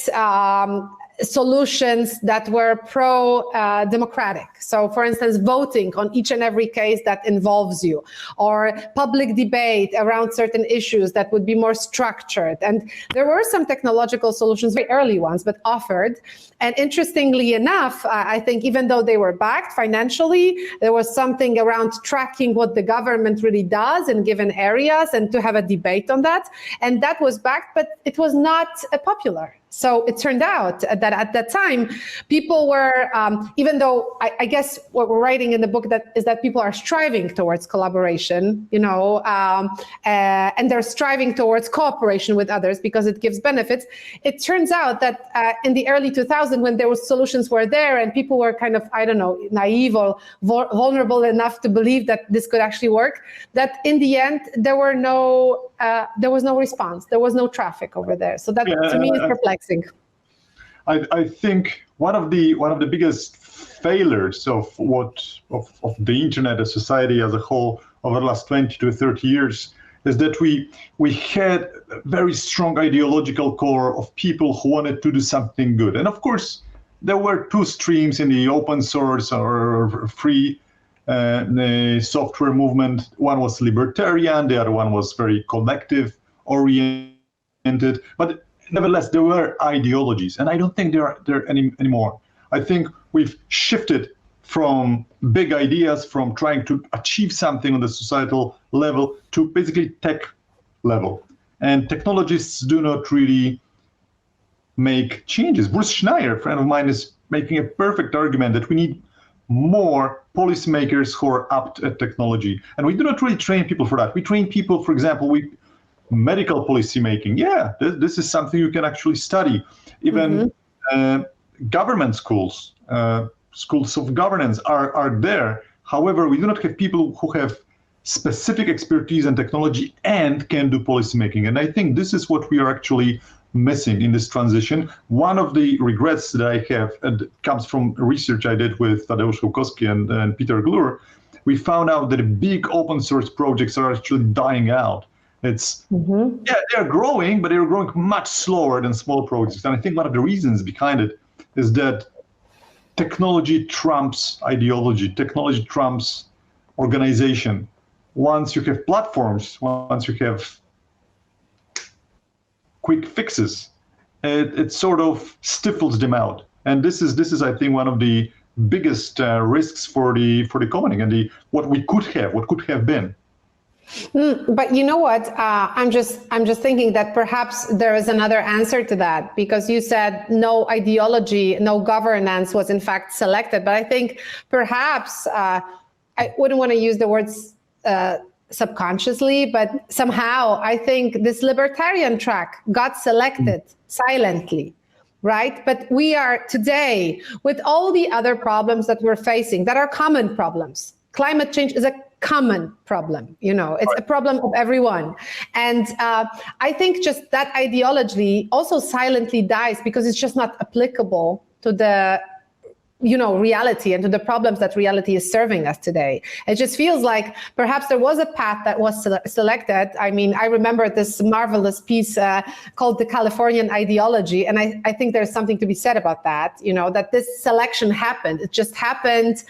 solutions that were pro-democratic. So, for instance, voting on each and every case that involves you, or public debate around certain issues that would be more structured. And there were some technological solutions, very early ones, but offered. And interestingly enough, I think even though they were backed financially, there was something around tracking what the government really does in given areas and to have a debate on that. And that was backed, but it was not popular. So it turned out that at that time, people were, even though I guess what we're writing in the book is that people are striving towards collaboration, and they're striving towards cooperation with others because it gives benefits. It turns out that in the early 2000s, when there was solutions were there and people were kind of, I don't know, naive or vulnerable enough to believe that this could actually work, that in the end, there was no response. There was no traffic over there. So that to me is perplexing. I think one of the biggest failures of the internet as society as a whole over the last 20 to 30 years is that we had a very strong ideological core of people who wanted to do something good. And of course, there were two streams in the open source or free software movement. One was libertarian, the other one was very collective oriented. But nevertheless, there were ideologies, and I don't think there are anymore. I think we've shifted from big ideas, from trying to achieve something on the societal level to basically tech level. And technologists do not really make changes. Bruce Schneier, a friend of mine, is making a perfect argument that we need more policymakers who are apt at technology. And we do not really train people for that. We train people, for example, medical policy making. Yeah, this is something you can actually study. Even government schools, schools of governance are there. However, we do not have people who have specific expertise in technology and can do policy making. And I think this is what we are actually missing in this transition. One of the regrets that I have, and it comes from research I did with Dariusz and Peter Glur, we found out that big open source projects are actually dying out. It's they're growing, but they're growing much slower than small projects. And I think one of the reasons behind it is that technology trumps ideology, technology trumps organization. Once you have platforms, once you have quick fixes, it sort of stifles them out. And this is I think one of the biggest risks for the commoning and what could have been. But you know what? I'm just thinking that perhaps there is another answer to that, because you said no ideology, no governance was in fact selected. But I think perhaps I wouldn't want to use the words subconsciously, but somehow I think this libertarian track got selected silently. Right? But we are today, with all the other problems that we're facing, that are common problems. Climate change is a common problem, it's a problem of everyone. And I think just that ideology also silently dies because it's just not applicable to the reality and to the problems that reality is serving us today. It just feels like perhaps there was a path that was selected. I mean, I remember this marvelous piece called The Californian Ideology, and I think there's something to be said about that, that this selection happened. It just happened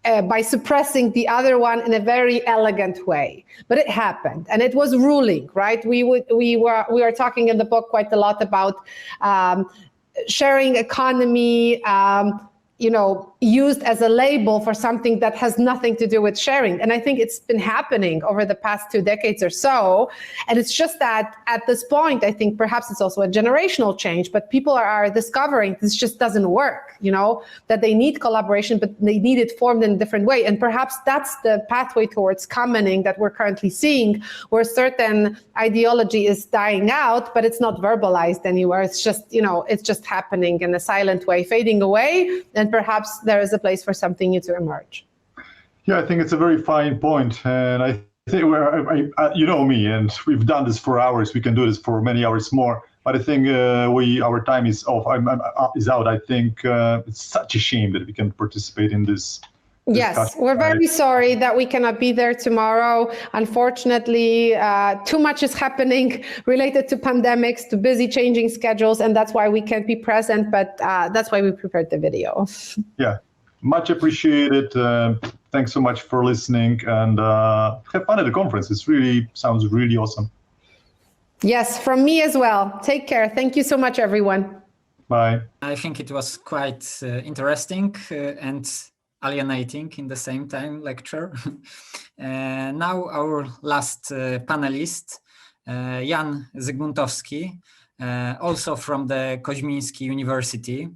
by suppressing the other one in a very elegant way, but it happened, and it was ruling, right? We were talking in the book quite a lot about sharing economy, used as a label for something that has nothing to do with sharing. And I think it's been happening over the past 2 decades or so. And it's just that at this point, I think perhaps it's also a generational change, but people are discovering this just doesn't work, that they need collaboration, but they need it formed in a different way. And perhaps that's the pathway towards commoning that we're currently seeing, where certain ideology is dying out, but it's not verbalized anywhere. It's just, it's just happening in a silent way, fading away. And perhaps there is a place for something new to emerge. Yeah, I think it's a very fine point. And I think you know me, and we've done this for hours. We can do this for many hours more. But I think our time is off. Is out. I think it's such a shame that we can participate in this. Yes, we're very sorry that we cannot be there tomorrow. Unfortunately, too much is happening related to pandemics, to busy changing schedules, and that's why we can't be present, but that's why we prepared the video. Yeah, much appreciated. Thanks so much for listening, and have fun at the conference. It really sounds really awesome. Yes, from me as well. Take care. Thank you so much, everyone. Bye. I think it was quite interesting and alienating in the same time lecture. Now our last panelist, Jan Zygmuntowski, also from the Kozminski University.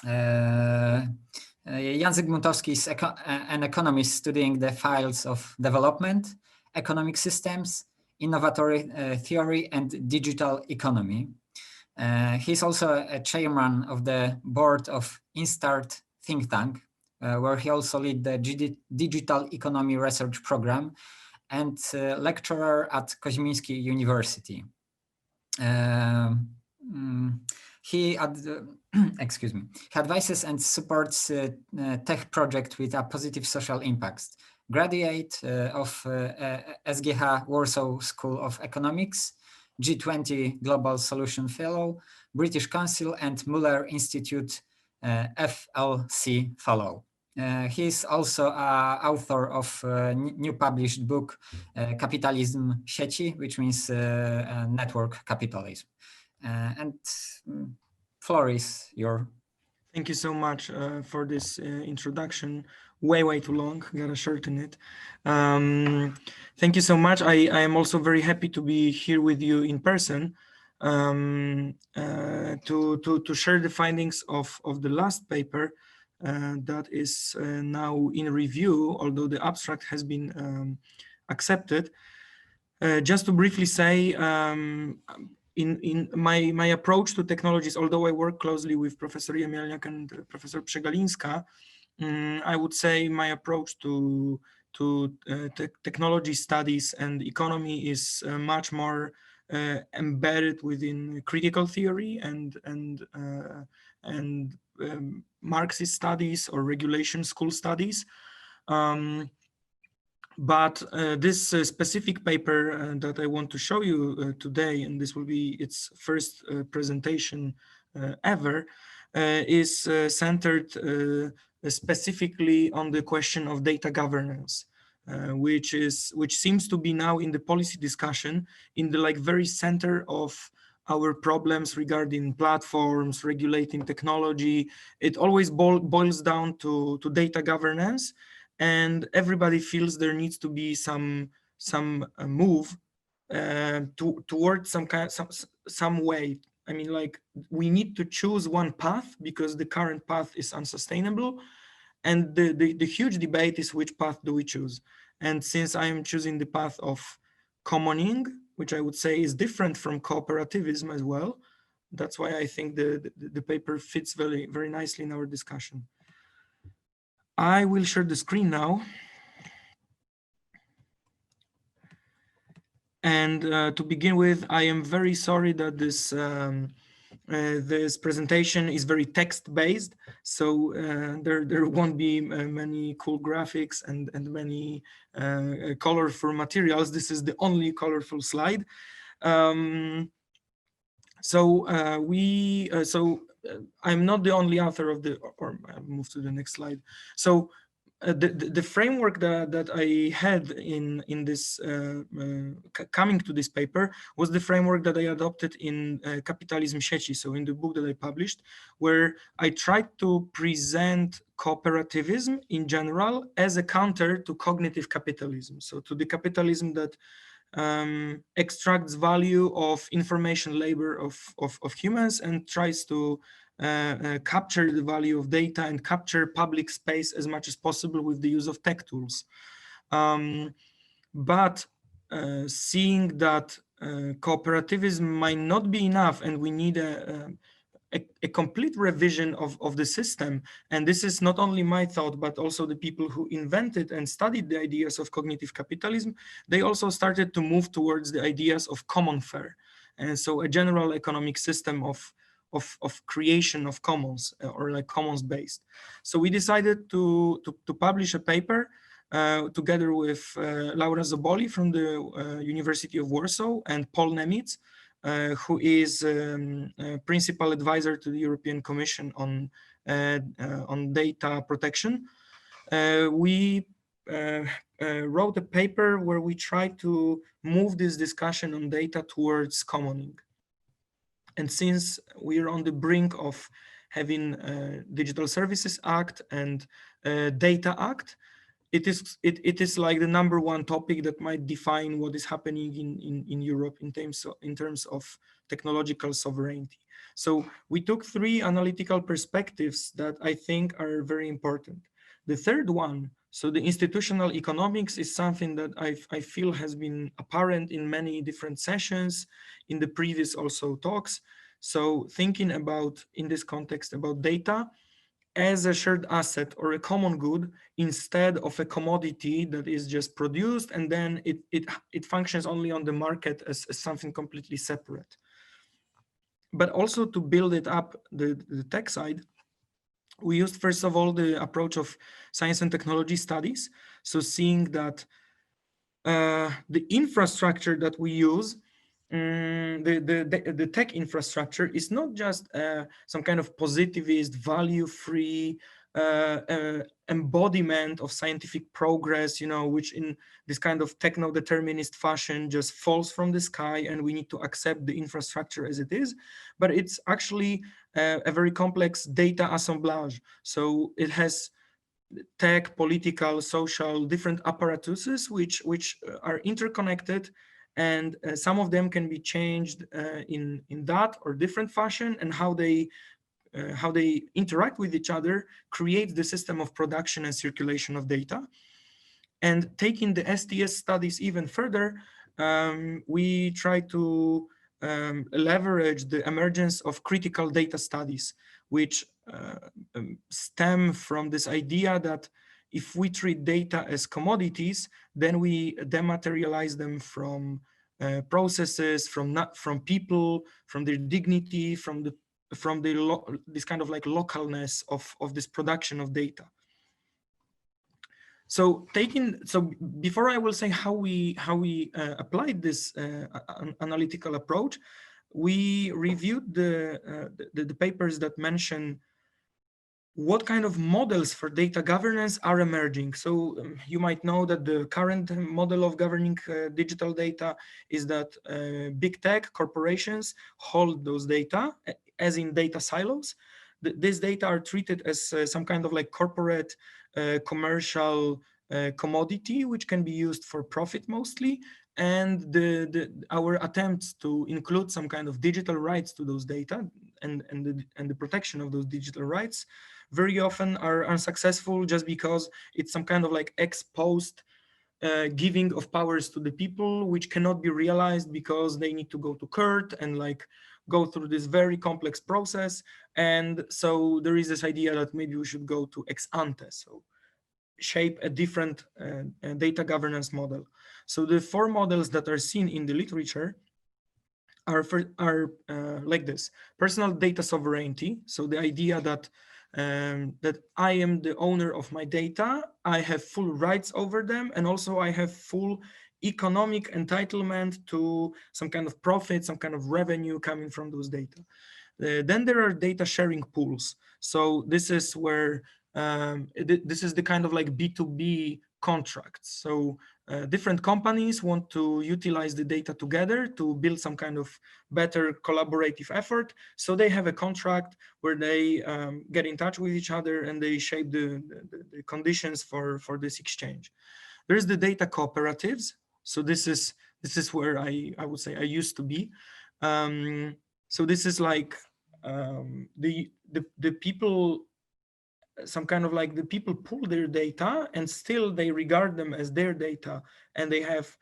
Jan Zygmuntowski is an economist studying the fields of development, economic systems, innovatory theory, and digital economy. He's also a chairman of the board of Instart think tank, where he also lead the digital economy research program, and lecturer at Kozminski University. He advises and supports tech project with a positive social impact. Graduate of SGH Warsaw School of Economics, G20 Global Solution Fellow, British Council, and Muller Institute FLC Fellow. He is also author of a new published book, Capitalism Sieci, which means network capitalism. And floor is yours. Thank you so much for this introduction. Way too long, gotta shorten it. Thank you so much. I am also very happy to be here with you in person to share the findings of the last paper that is now in review, although the abstract has been accepted. Just to briefly say, in my approach to technologies, although I work closely with Professor Jemielniak and Professor Przegalińska, I would say my approach to technology studies and economy is much more embedded within critical theory and Marxist studies or regulation school studies. But this specific paper that I want to show you today, and this will be its first presentation ever, is centered specifically on the question of data governance, which seems to be now in the policy discussion in the very center of our problems regarding platforms, regulating technology. It always boils down to data governance, and everybody feels there needs to be some move towards some way. I mean, we need to choose one path because the current path is unsustainable, and the huge debate is which path do we choose. And since I am choosing the path of commoning, which I would say is different from cooperativism as well, that's why I think the paper fits very, very nicely in our discussion. I will share the screen now. And to begin with, I am very sorry that this This presentation is very text-based, so there won't be many cool graphics and many colorful materials. This is the only colorful slide. I'm not the only author of the, or I'll move to the next slide. So the framework that I had in this coming to this paper was the framework that I adopted in Kapitalizm Sieci, so in the book that I published, where I tried to present cooperativism in general as a counter to cognitive capitalism, so to the capitalism that extracts value of information labor of humans and tries to capture the value of data and capture public space as much as possible with the use of tech tools. But seeing that cooperativism might not be enough and we need a complete revision of the system, and this is not only my thought, but also the people who invented and studied the ideas of cognitive capitalism, they also started to move towards the ideas of common fare. And so a general economic system of creation of commons, or like commons based. So we decided to publish a paper together with Laura Zoboli from the University of Warsaw and Paul Nemitz, who is principal advisor to the European Commission on data protection. We wrote a paper where we tried to move this discussion on data towards commoning. And since we're on the brink of having Digital Services Act and Data Act, it is like the #1 topic that might define what is happening in Europe in terms of technological sovereignty. So we took 3 analytical perspectives that I think are very important. The third one, so the institutional economics, is something that I feel has been apparent in many different sessions, in the previous also talks. So thinking about, in this context, about data as a shared asset or a common good instead of a commodity that is just produced and then it functions only on the market as something completely separate. But also to build it up, the tech side, we used first of all the approach of science and technology studies. So seeing that the infrastructure that we use, the tech infrastructure is not just some kind of positivist, value-free embodiment of scientific progress, you know, which in this kind of techno-determinist fashion just falls from the sky and we need to accept the infrastructure as it is, but it's actually a very complex data assemblage. So it has tech, political, social, different apparatuses which are interconnected, and some of them can be changed in that or different fashion, and how they interact with each other creates the system of production and circulation of data. And taking the STS studies even further, we try to leverage the emergence of critical data studies, which stem from this idea that if we treat data as commodities, then we dematerialize them from processes, from people, from their dignity, from this kind of like localness of this production of data. So before I will say how we applied this analytical approach, we reviewed the papers that mention what kind of models for data governance are emerging. So you might know that the current model of governing digital data is that big tech corporations hold those data as in data silos. These data are treated as some kind of like corporate commercial commodity, which can be used for profit mostly. And our attempts to include some kind of digital rights to those data and the protection of those digital rights very often are unsuccessful, just because it's some kind of like ex post giving of powers to the people, which cannot be realized because they need to go to court and like go through this very complex process. And so there is this idea that maybe we should go to ex ante, so shape a different data governance model. So the 4 models that are seen in the literature are like this: personal data sovereignty. So the idea that that I am the owner of my data, I have full rights over them, and also I have full economic entitlement to some kind of profit, some kind of revenue coming from those data. Then there are data sharing pools. So this is where this is the kind of like B2B contracts. So different companies want to utilize the data together to build some kind of better collaborative effort. So they have a contract where they get in touch with each other and they shape the conditions for this exchange. There's the data cooperatives. So this is where I would say I used to be. So this is like the people, some kind of like the people pool their data and still they regard them as their data, and they have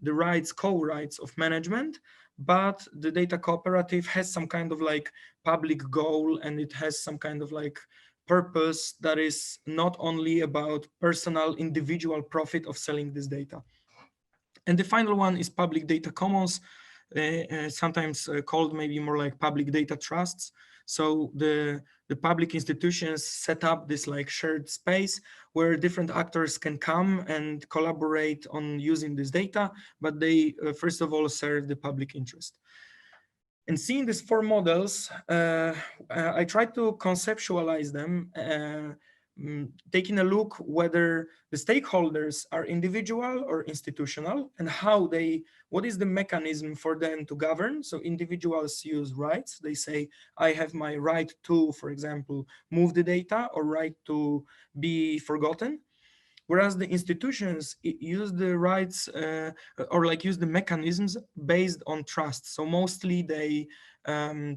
the rights, co-rights of management, but the data cooperative has some kind of like public goal, and it has some kind of like purpose that is not only about personal individual profit of selling this data. And the final one is public data commons, sometimes called maybe more like public data trusts. So the public institutions set up this like shared space where different actors can come and collaborate on using this data, but they first of all serve the public interest. And seeing these four models, I tried to conceptualize them, taking a look whether the stakeholders are individual or institutional, and what is the mechanism for them to govern. So individuals use rights. They say, I have my right to, for example, move the data, or right to be forgotten. Whereas the institutions use the rights or like use the mechanisms based on trust. So mostly they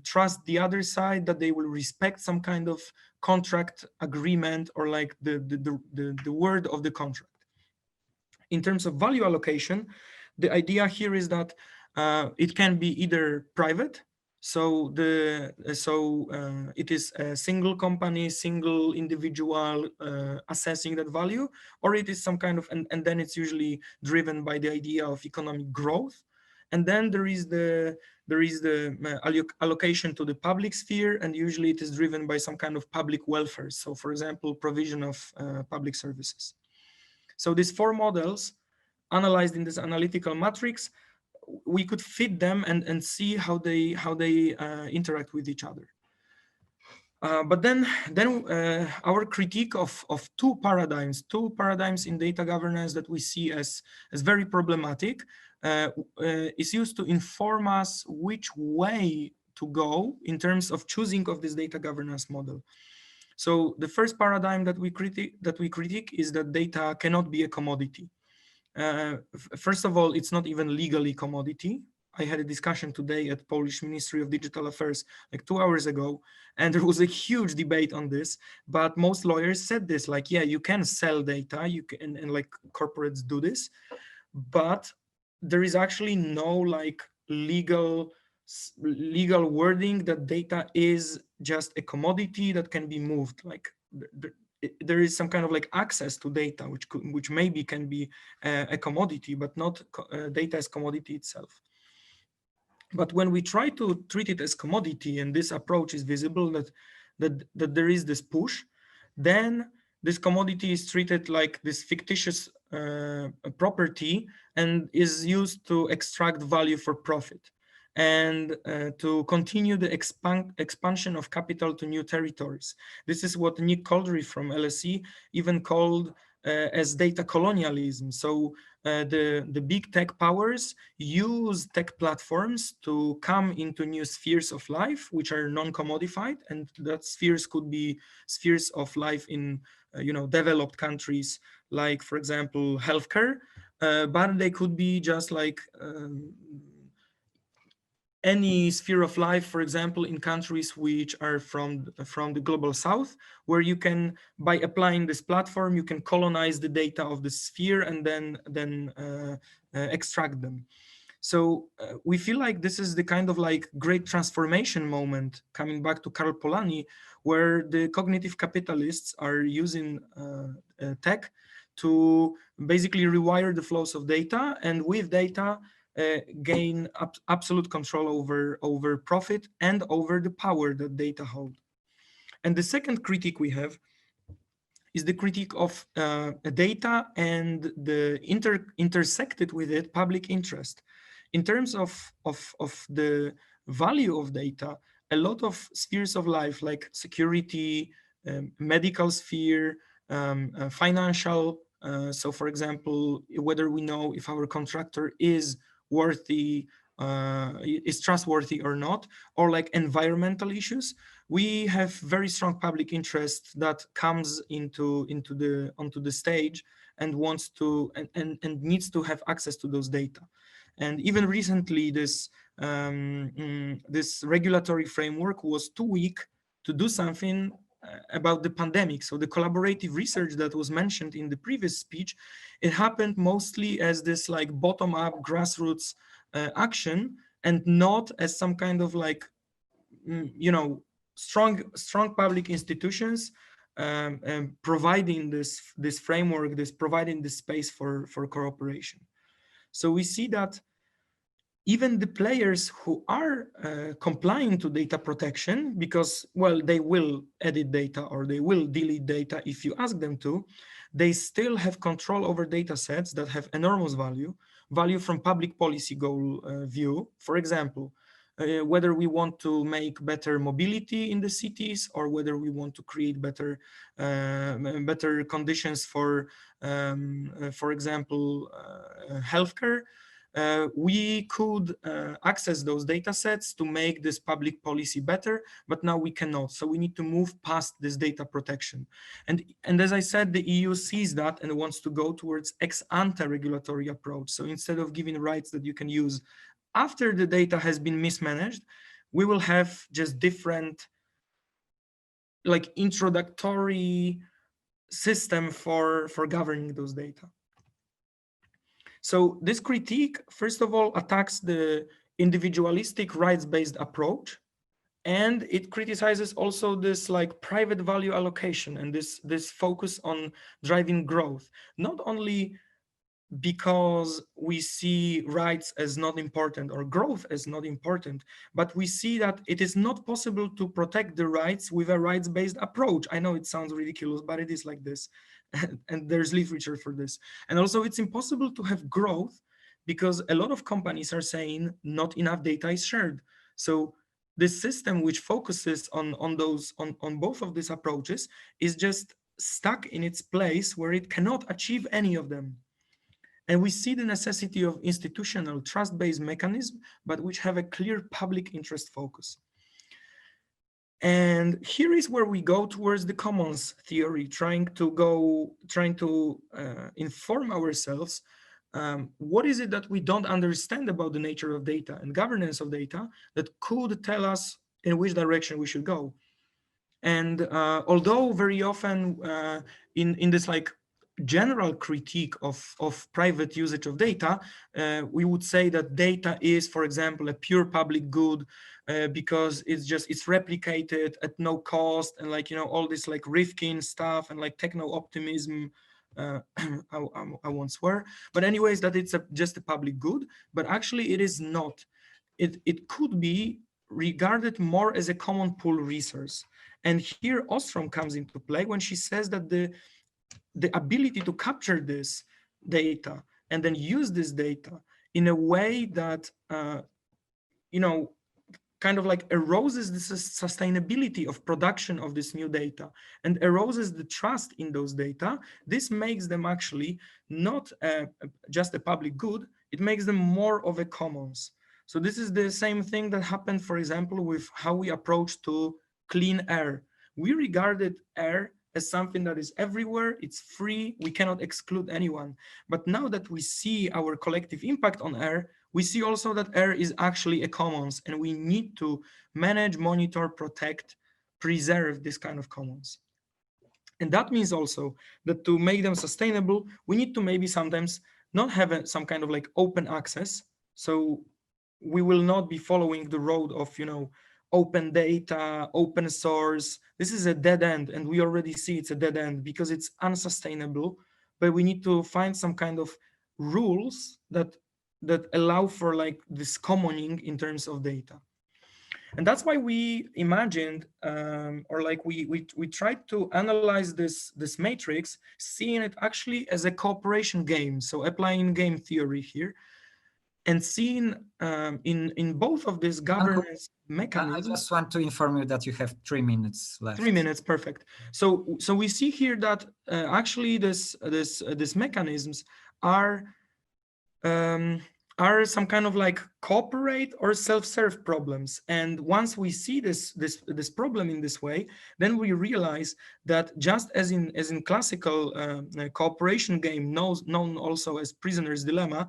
trust the other side that they will respect some kind of contract agreement, or like the word of the contract. In terms of value allocation, the idea here is that it can be either private. So it is a single company, single individual assessing that value, or it is some kind of, and then it's usually driven by the idea of economic growth. And then there is the allocation to the public sphere, and usually it is driven by some kind of public welfare. So for example, provision of public services. So these four models analyzed in this analytical matrix, we could fit them and see how they interact with each other. But then our critique of two paradigms in data governance that we see as very problematic is used to inform us which way to go in terms of choosing of this data governance model. So the first paradigm that we critique is that data cannot be a commodity. First of all, it's not even legally commodity. I had a discussion today at Polish Ministry of Digital Affairs like 2 hours ago, and there was a huge debate on this, but most lawyers said this, like, yeah, you can sell data, you can, and like corporates do this, but there is actually no like legal wording that data is just a commodity that can be moved. Like there is some kind of like access to data, which maybe can be a commodity, but not data as commodity itself. But when we try to treat it as commodity, and this approach is visible that there is this push, then this commodity is treated like this fictitious property and is used to extract value for profit and to continue the expansion of capital to new territories. This is what Nick Couldry from LSE even called as data colonialism. So the big tech powers use tech platforms to come into new spheres of life, which are non-commodified, and that spheres could be spheres of life in developed countries, like, for example, healthcare, but they could be just like any sphere of life, for example, in countries which are from the global south, where you can, by applying this platform, you can colonize the data of the sphere and then extract them. So we feel like this is the kind of like great transformation moment, coming back to Karl Polanyi, where the cognitive capitalists are using tech to basically rewire the flows of data, and with data gain absolute control over profit and over the power that data hold. And the second critique we have is the critique of data and the intersected with it public interest. In terms of the value of data, a lot of spheres of life like security, medical sphere, financial, so for example, whether we know if our contractor is worthy, is trustworthy or not, or like environmental issues, we have very strong public interest that comes onto the stage and wants to and needs to have access to those data. And even recently, this regulatory framework was too weak to do something about the pandemic. So the collaborative research that was mentioned in the previous speech, it happened mostly as this like bottom-up grassroots action, and not as some kind of like, you know, strong public institutions providing this framework, providing this space for cooperation. So we see that even the players who are complying to data protection, because, well, they will edit data or they will delete data if you ask them to, they still have control over data sets that have enormous value from public policy goal view. For example, whether we want to make better mobility in the cities, or whether we want to create better conditions for example, healthcare. We could access those data sets to make this public policy better, but now we cannot. So we need to move past this data protection. And as I said, the EU sees that and wants to go towards ex-ante regulatory approach. So instead of giving rights that you can use after the data has been mismanaged, we will have just different like introductory system for governing those data. So this critique, first of all, attacks the individualistic rights-based approach, and it criticizes also this like private value allocation and this focus on driving growth, not only because we see rights as not important or growth as not important, but we see that it is not possible to protect the rights with a rights-based approach. I know it sounds ridiculous, but it is like this. And there's literature for this. And also it's impossible to have growth because a lot of companies are saying not enough data is shared. So this system which focuses on both of these approaches is just stuck in its place where it cannot achieve any of them. And we see the necessity of institutional trust-based mechanisms, but which have a clear public interest focus. And here is where we go towards the commons theory, trying to inform ourselves what is it that we don't understand about the nature of data and governance of data that could tell us in which direction we should go. And although very often in this like general critique of private usage of data, we would say that data is, for example, a pure public good because it's replicated at no cost, and like, you know, all this like Rifkin stuff and like techno optimism. I won't swear, but anyways, that it's just a public good, but actually it is not. It could be regarded more as a common pool resource. And here Ostrom comes into play when she says that the ability to capture this data and then use this data in a way that, you know, kind of like eroses the sustainability of production of this new data and eroses the trust in those data. This makes them actually not just a public good, it makes them more of a commons. So this is the same thing that happened, for example, with how we approach to clean air. We regarded air as something that is everywhere, it's free, we cannot exclude anyone. But now that we see our collective impact on air, we see also that air is actually a commons, and we need to manage, monitor, protect, preserve this kind of commons. And that means also that to make them sustainable, we need to maybe sometimes not have some kind of like open access. So we will not be following the road of, you know, open data, open source. This is a dead end, and we already see it's a dead end because it's unsustainable. But we need to find some kind of rules that that allow for like this commoning in terms of data. And that's why we imagined, or like we tried to analyze this matrix, seeing it actually as a cooperation game. So applying game theory here, and seeing in both of these governance mechanisms. I just want to inform you that you have 3 minutes left. 3 minutes, perfect. So we see here that actually this mechanisms are some kind of like cooperate or self-serve problems. And once we see this problem in this way, then we realize that just as in classical cooperation game, known also as prisoner's dilemma,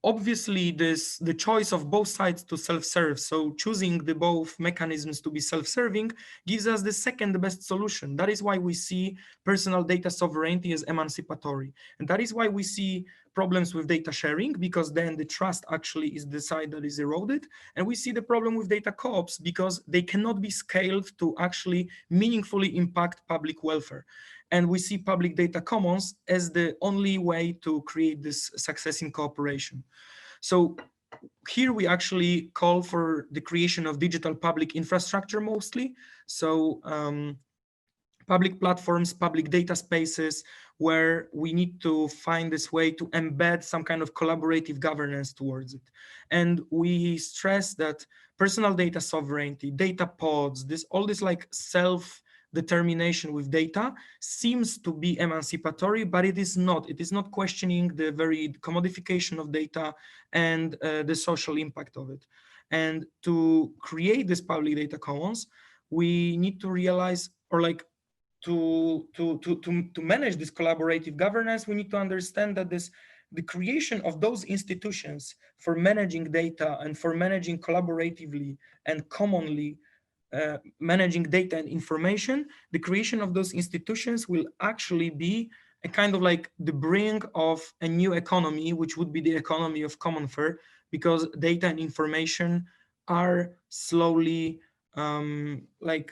obviously the choice of both sides to self-serve, so choosing the both mechanisms to be self-serving, gives us the second best solution. That is why we see personal data sovereignty as emancipatory. And that is why we see problems with data sharing, because then the trust actually is the side that is eroded. And we see the problem with data co-ops because they cannot be scaled to actually meaningfully impact public welfare. And we see public data commons as the only way to create this success in cooperation. So here we actually call for the creation of digital public infrastructure mostly. So public platforms, public data spaces, where we need to find this way to embed some kind of collaborative governance towards it. And we stress that personal data sovereignty, data pods, all this like self-determination with data seems to be emancipatory, but it is not. It is not questioning the very commodification of data and the social impact of it. And to create this public data commons, we need to realize, or like to manage this collaborative governance, we need to understand that the creation of those institutions for managing data and for managing collaboratively and commonly managing data and information, the creation of those institutions will actually be a kind of like the bring of a new economy, which would be the economy of common fare, because data and information are slowly like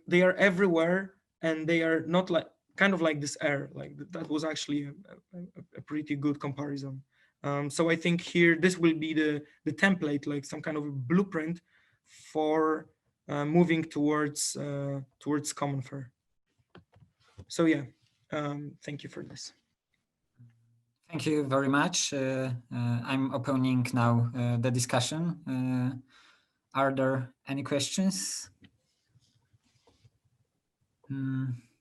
they are everywhere, and they are not like kind of like this air. Like that was actually a pretty good comparison. So I think here this will be the template, like some kind of blueprint for moving towards common fare. So yeah, thank you for this. Thank you very much. I'm opening now the discussion. Are there any questions?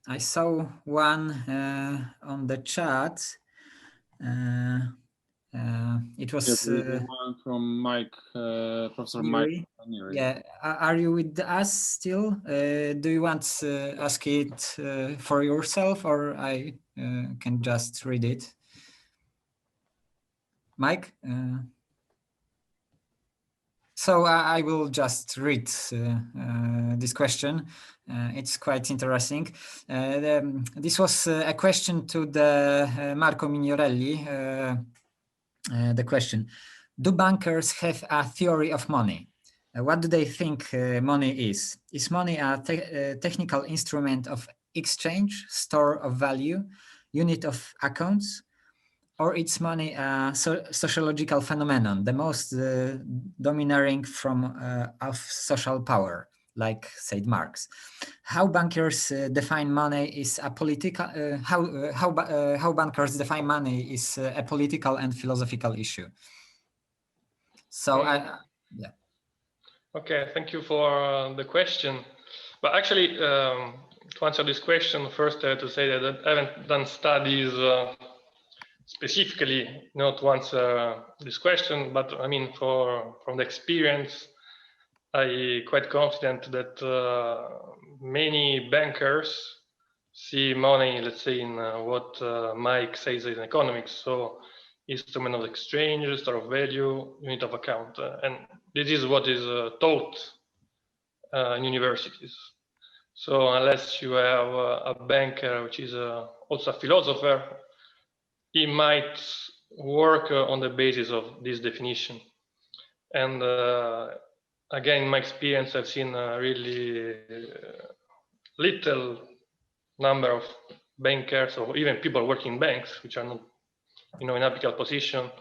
I saw one on the chat. It was one from Mike, Professor Mike. Yeah, are you with us still? Do you want to ask it for yourself, or I can just read it? Mike? So I will just read this question. It's quite interesting. This was a question to the Marco Migliorelli. The question: do bankers have a theory of money? What do they think money is? Is money a technical instrument of exchange, store of value, unit of accounts? Or it's money a sociological phenomenon, the most domineering form of social power, like said Marx? How bankers define money is a political. How bankers define money is a political and philosophical issue. So yeah. Okay, thank you for the question. But actually, to answer this question, first I have to say that I haven't done studies specifically not to answer this question, but I mean, from the experience, I'm quite confident that many bankers see money, let's say, in what Mike says in economics, so instrument of exchange, store of value, unit of account, and this is what is taught in universities. So unless you have a banker which is also a philosopher, he might work on the basis of this definition. And again, in my experience, I've seen a really little number of bankers or even people working in banks, which are not in apical position,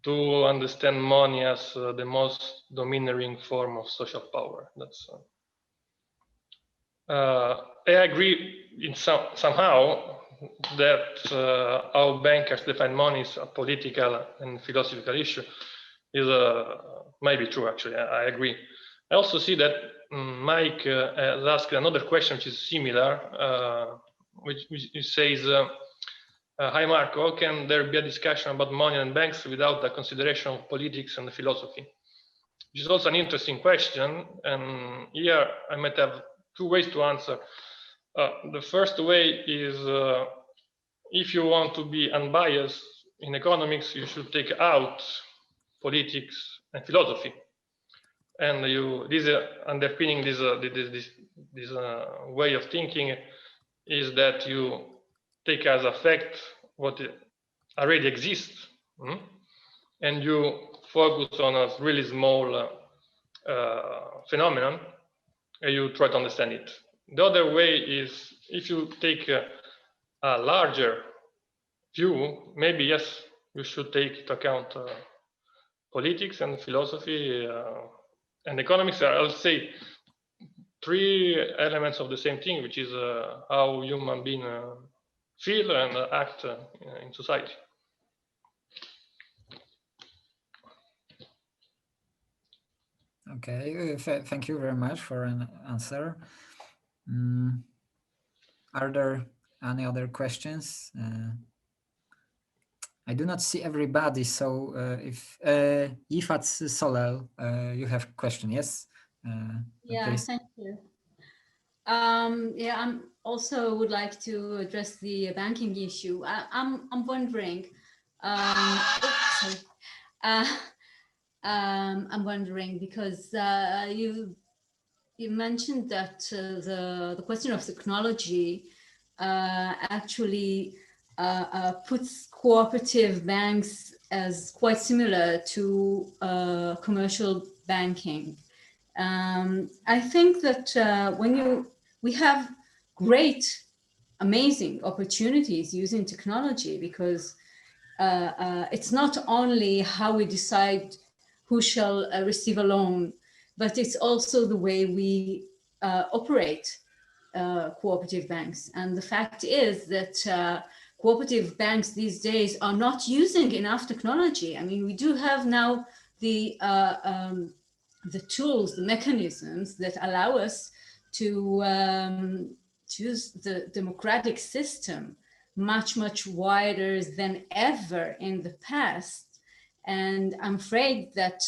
to understand money as the most domineering form of social power. That's I agree in somehow that how bankers define money is a political and philosophical issue is might be true. Actually, I agree. I also see that Mike has asked another question which is similar, which says, "Hi Marco, how can there be a discussion about money and banks without the consideration of politics and philosophy?" Which is also an interesting question, and here I might have two ways to answer. The first way is if you want to be unbiased in economics, you should take out politics and philosophy, and underpinning this way of thinking is that you take as a fact what already exists, and you focus on a really small phenomenon, and you try to understand it. The other way is if you take a larger view, maybe yes, you should take into account politics and philosophy and economics are, I'll say, three elements of the same thing, which is how human beings feel and act in society. Okay, thank you very much for an answer. Are there any other questions? I do not see everybody, so if Ifat Solel, you have a question, yes? Yeah, please. thank you. Yeah, I'm also would like to address the banking issue. I'm wondering. I'm wondering because you mentioned that the question of technology actually puts cooperative banks as quite similar to commercial banking. I think that we have great, amazing opportunities using technology because it's not only how we decide who shall receive a loan, but it's also the way we operate cooperative banks. And the fact is that cooperative banks these days are not using enough technology. I mean, we do have now the tools, the mechanisms that allow us to use the democratic system much wider than ever in the past. And I'm afraid that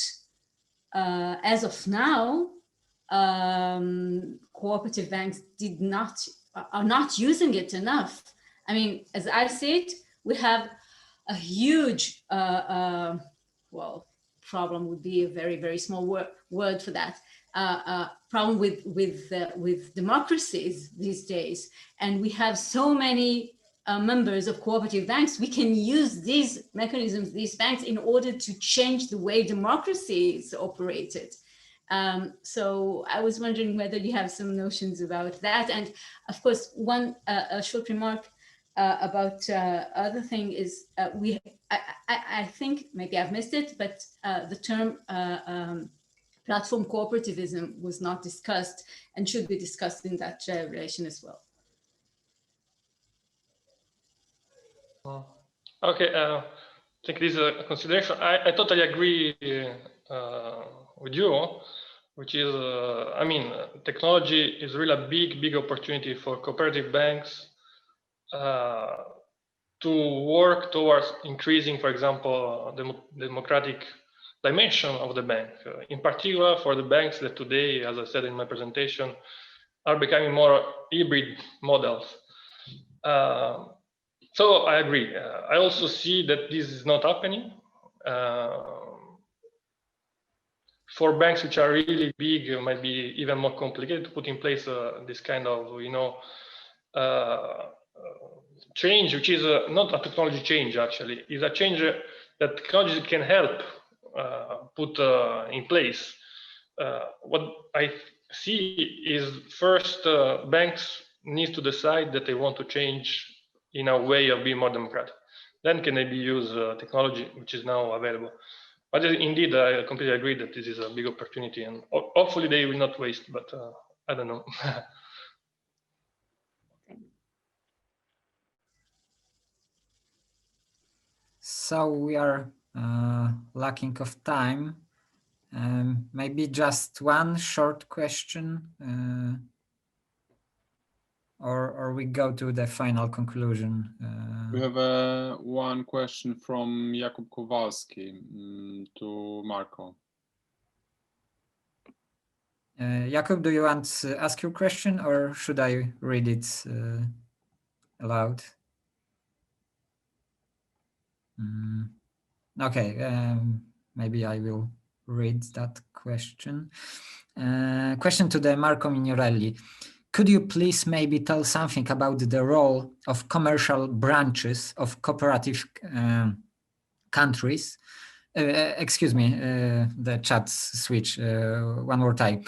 as of now, cooperative banks are not using it enough. I mean, as I see it, we have a huge, well, problem would be a very, very small word for that. Problem with democracies these days, and we have so many members of cooperative banks. We can use these mechanisms, these banks, in order to change the way democracy is operated. So I was wondering whether you have some notions about that. And of course, one short remark about other thing is I think maybe I've missed it, but the term platform cooperativism was not discussed and should be discussed in that relation as well. Okay, I think this is a consideration. I totally agree with you, which is, I mean, technology is really a big opportunity for cooperative banks to work towards increasing, for example, the democratic dimension of the bank, in particular for the banks that today, as I said in my presentation, are becoming more hybrid models. So I agree. I also see that this is not happening. For banks which are really big, it might be even more complicated to put in place this kind of, change, which is not a technology change, actually. It's a change that technology can help put in place. What I see is first, banks need to decide that they want to change in a way of being more democratic. then can maybe use technology which is now available. But indeed, I completely agree that this is a big opportunity, and hopefully they will not waste, but I don't know. So we are lacking of time. Maybe just one short question, or we go to the final conclusion. We have one question from Jakub Kowalski to Marco. Jakub, do you want to ask your question, or should I read it aloud? Okay, maybe I will read that question. Question to the Marco Migliorelli. Could you please maybe tell something about the role of commercial branches of cooperative countries? Excuse me, the chat switch one more time.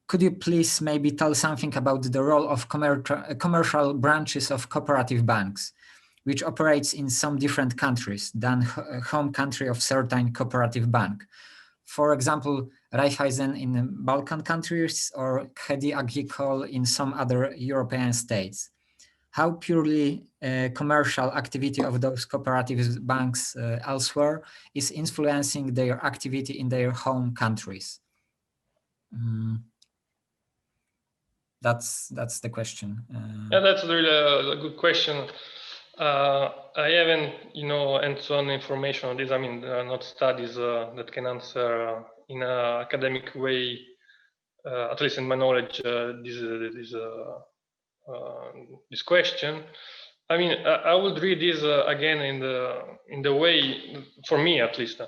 Could you please maybe tell something about the role of commercial branches of cooperative banks, which operates in some different countries than home country of certain cooperative bank? For example, Raiffeisen in the Balkan countries or Crédit Agricole in some other European states. How purely commercial activity of those cooperative banks elsewhere is influencing their activity in their home countries? That's the question. Yeah, that's really a good question. I haven't, hands-on information on this. I mean, there are not studies that can answer in an academic way, at least in my knowledge, this question. I mean, I would read this again in the way, for me at least,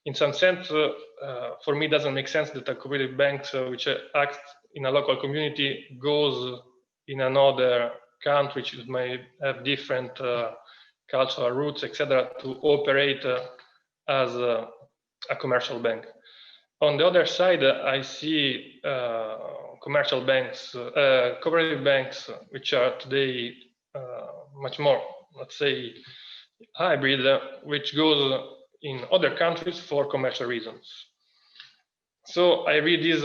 in some sense, for me, it doesn't make sense that a cooperative bank which acts in a local community goes in another country which may have different cultural roots, etc., to operate as a commercial bank. On the other side, I see commercial banks, cooperative banks, which are today much more, let's say, hybrid, which goes in other countries for commercial reasons. So I read this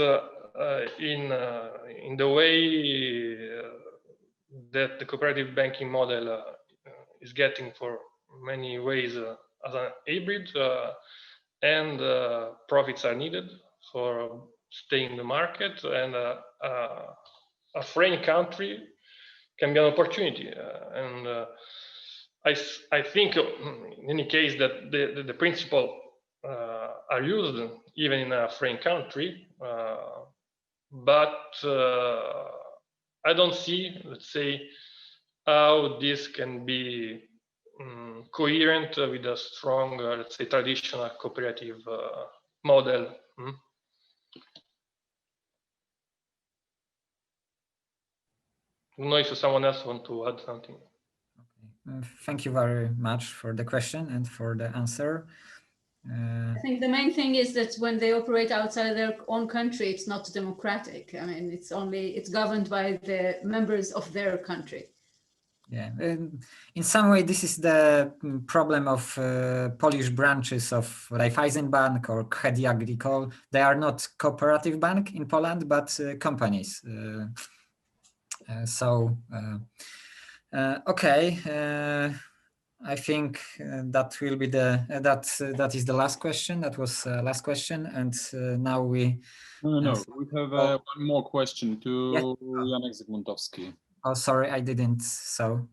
in the way that the cooperative banking model is getting for many ways as a hybrid, and profits are needed for staying in the market, and a foreign country can be an opportunity. And I think in any case that the principle are used even in a foreign country, but I don't see, let's say, how this can be coherent with a strong, let's say, traditional cooperative model. I don't know if someone else wants to add something. Okay. Thank you very much for the question and for the answer. I think the main thing is that when they operate outside their own country, it's not democratic. I mean, it's governed by the members of their country. Yeah, in some way, this is the problem of Polish branches of Raiffeisen Bank or Crédit Agricole. They are not cooperative bank in Poland, but companies. Okay. I think that will be that is the last question. That was last question, and now we. No. We have one more question to Yes. Zygmuntowski. Oh, sorry, I didn't. So.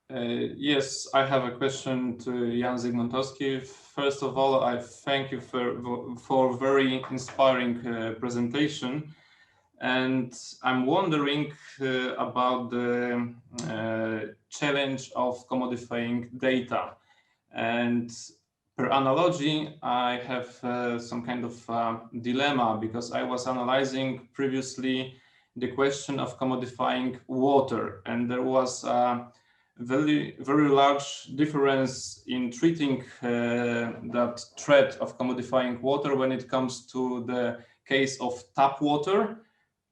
Yes, I have a question to Jan Zygmuntowski. First of all, I thank you for very inspiring presentation. And I'm wondering about the challenge of commodifying data. And per analogy, I have some kind of dilemma, because I was analyzing previously the question of commodifying water, and there was a very large difference in treating that threat of commodifying water when it comes to the case of tap water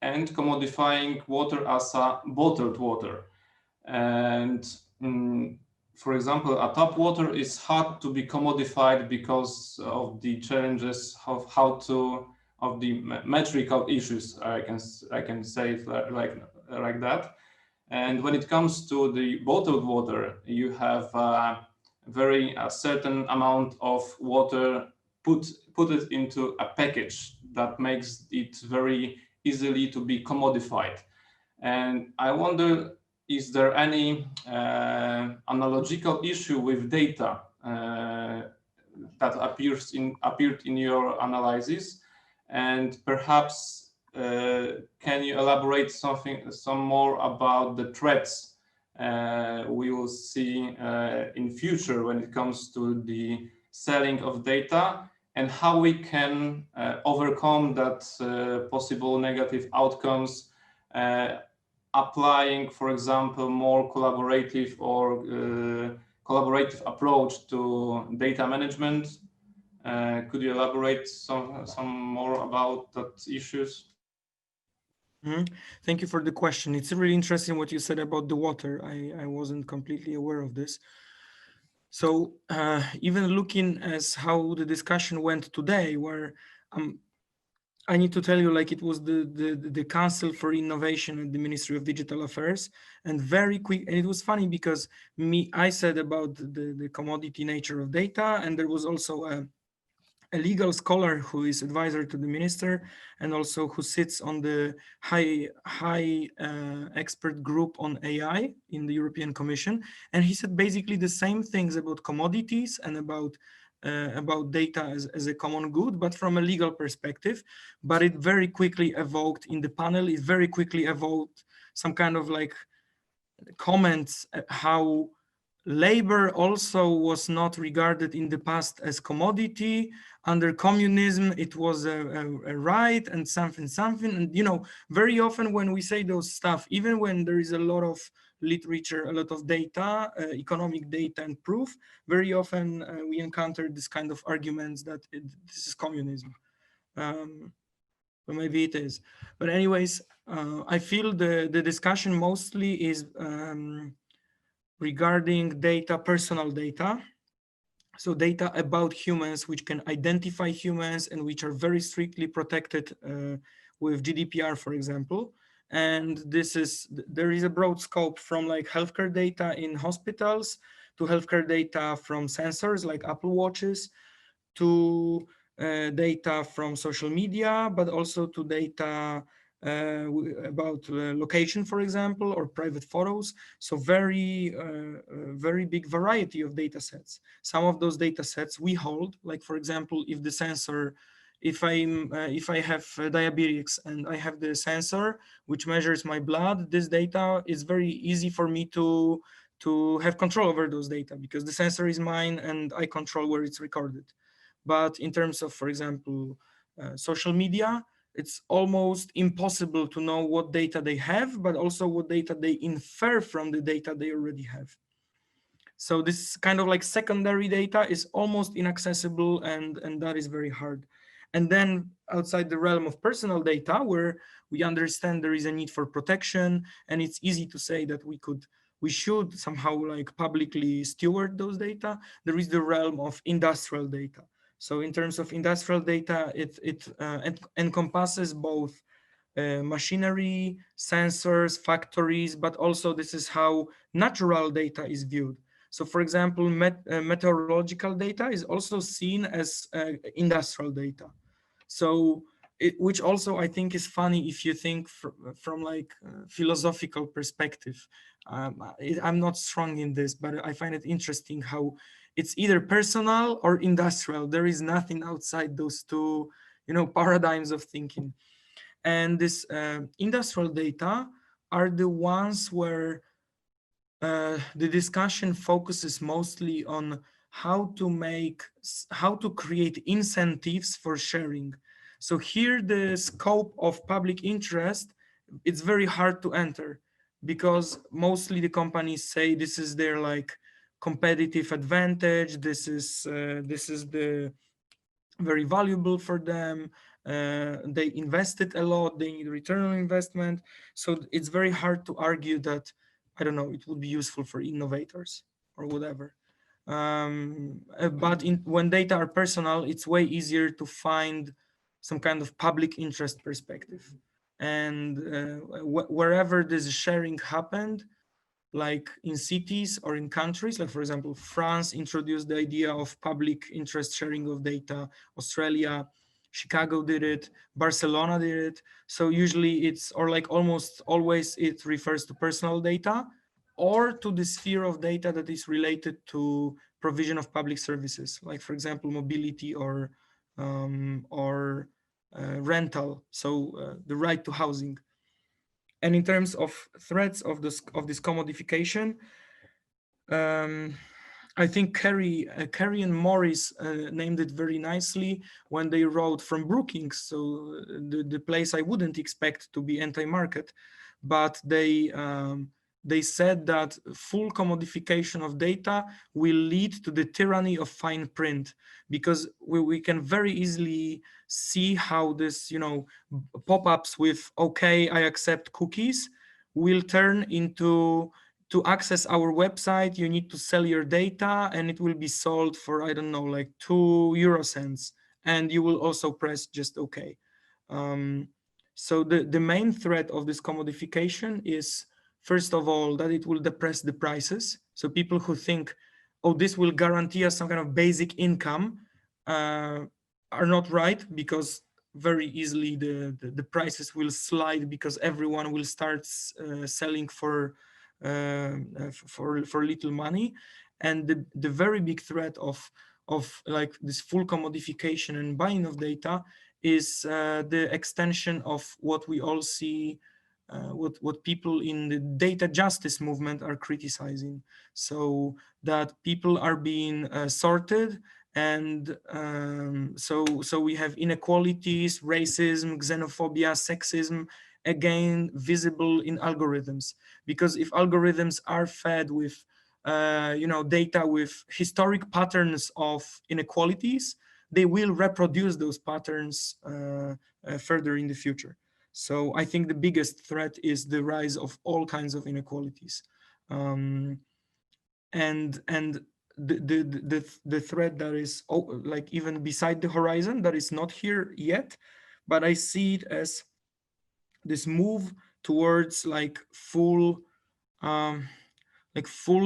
and commodifying water as a bottled water. And for example, a tap water is hard to be commodified because of the challenges of of the metrical issues. I can say it like that. And when it comes to the bottled water, you have a certain amount of water put it into a package that makes it very easily to be commodified. And I wonder, is there any analogical issue with data that appeared in your analysis? And perhaps can you elaborate some more about the threats we will see in future when it comes to the selling of data, and how we can overcome that possible negative outcomes, applying, for example, more collaborative or collaborative approach to data management? Could you elaborate some more about that issues? Thank you for the question. It's really interesting what you said about the water. I wasn't completely aware of this. So even looking as how the discussion went today, where I need to tell you, like, it was the Council for Innovation at the Ministry of Digital Affairs, and very quick, and it was funny because I said about the commodity nature of data, and there was also a legal scholar who is advisor to the minister, and also who sits on the high expert group on AI in the European Commission. And he said basically the same things about commodities and about data as a common good, but from a legal perspective. But it very quickly evoked in the panel, it very quickly evoked some kind of like comments how labor also was not regarded in the past as commodity. Under communism, it was a right and something. And, you know, very often when we say those stuff, even when there is a lot of literature, a lot of data, economic data and proof, very often we encounter this kind of arguments that this is communism. But maybe it is. But anyways, I feel the discussion mostly is regarding data, personal data. So data about humans, which can identify humans and which are very strictly protected with GDPR, for example. And there is a broad scope from like healthcare data in hospitals to healthcare data from sensors like Apple Watches, to data from social media, but also to data about location, for example, or private photos. So very big variety of data sets. Some of those data sets we hold, like for example, if the sensor, if I have diabetes and I have the sensor which measures my blood, this data is very easy for me to have control over those data because the sensor is mine and I control where it's recorded. But in terms of, for example, social media, it's almost impossible to know what data they have, but also what data they infer from the data they already have. So this kind of like secondary data is almost inaccessible, and that is very hard. And then outside the realm of personal data, where we understand there is a need for protection, and it's easy to say that we should somehow like publicly steward those data, there is the realm of industrial data. So in terms of industrial data, it encompasses both machinery, sensors, factories, but also this is how natural data is viewed. So for example, meteorological data is also seen as industrial data. So which also I think is funny if you think from like philosophical perspective. I'm not strong in this, but I find it interesting how it's either personal or industrial. There is nothing outside those two, paradigms of thinking. And this industrial data are the ones where the discussion focuses mostly on how to create incentives for sharing. So here the scope of public interest, it's very hard to enter because mostly the companies say this is their like competitive advantage. This is the very valuable for them. They invested a lot. They need return on investment. So it's very hard to argue that, I don't know, it would be useful for innovators. or whatever. But when data are personal, it's way easier to find some kind of public interest perspective. And wherever this sharing happened, like in cities or in countries, like for example, France introduced the idea of public interest sharing of data, Australia, Chicago did it, Barcelona did it. So usually it's, or like almost always it refers to personal data or to the sphere of data that is related to provision of public services, like for example, mobility or rental, so the right to housing. And in terms of threats of this commodification, I think Carey and Morris named it very nicely when they wrote from Brookings, so the place I wouldn't expect to be anti-market, but they said that full commodification of data will lead to the tyranny of fine print, because we can very easily see how this, pop-ups with, okay, I accept cookies, will turn into, to access our website, you need to sell your data and it will be sold for, I don't know, like 2 euro cents. And you will also press just okay. So the main threat of this commodification is, first of all, that it will depress the prices. So people who think, oh, this will guarantee us some kind of basic income are not right, because very easily the prices will slide because everyone will start selling for little money. And the very big threat of like this full commodification and buying of data is the extension of what we all see, what people in the data justice movement are criticizing. So that people are being sorted, and so we have inequalities, racism, xenophobia, sexism, again visible in algorithms. Because if algorithms are fed with data with historic patterns of inequalities, they will reproduce those patterns further in the future. So I think the biggest threat is the rise of all kinds of inequalities, and the threat that is like even beside the horizon, that is not here yet, but I see it as this move towards like full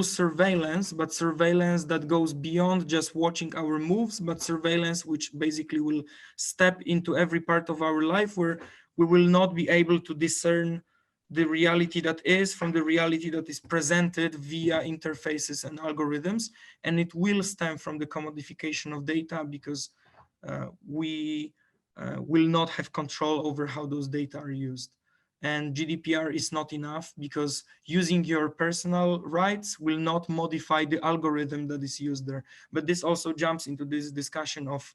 surveillance, but surveillance that goes beyond just watching our moves, but surveillance which basically will step into every part of our life, where we will not be able to discern the reality that is from the reality that is presented via interfaces and algorithms. And it will stem from the commodification of data, because we will not have control over how those data are used. And GDPR is not enough, because using your personal rights will not modify the algorithm that is used there. But this also jumps into this discussion of,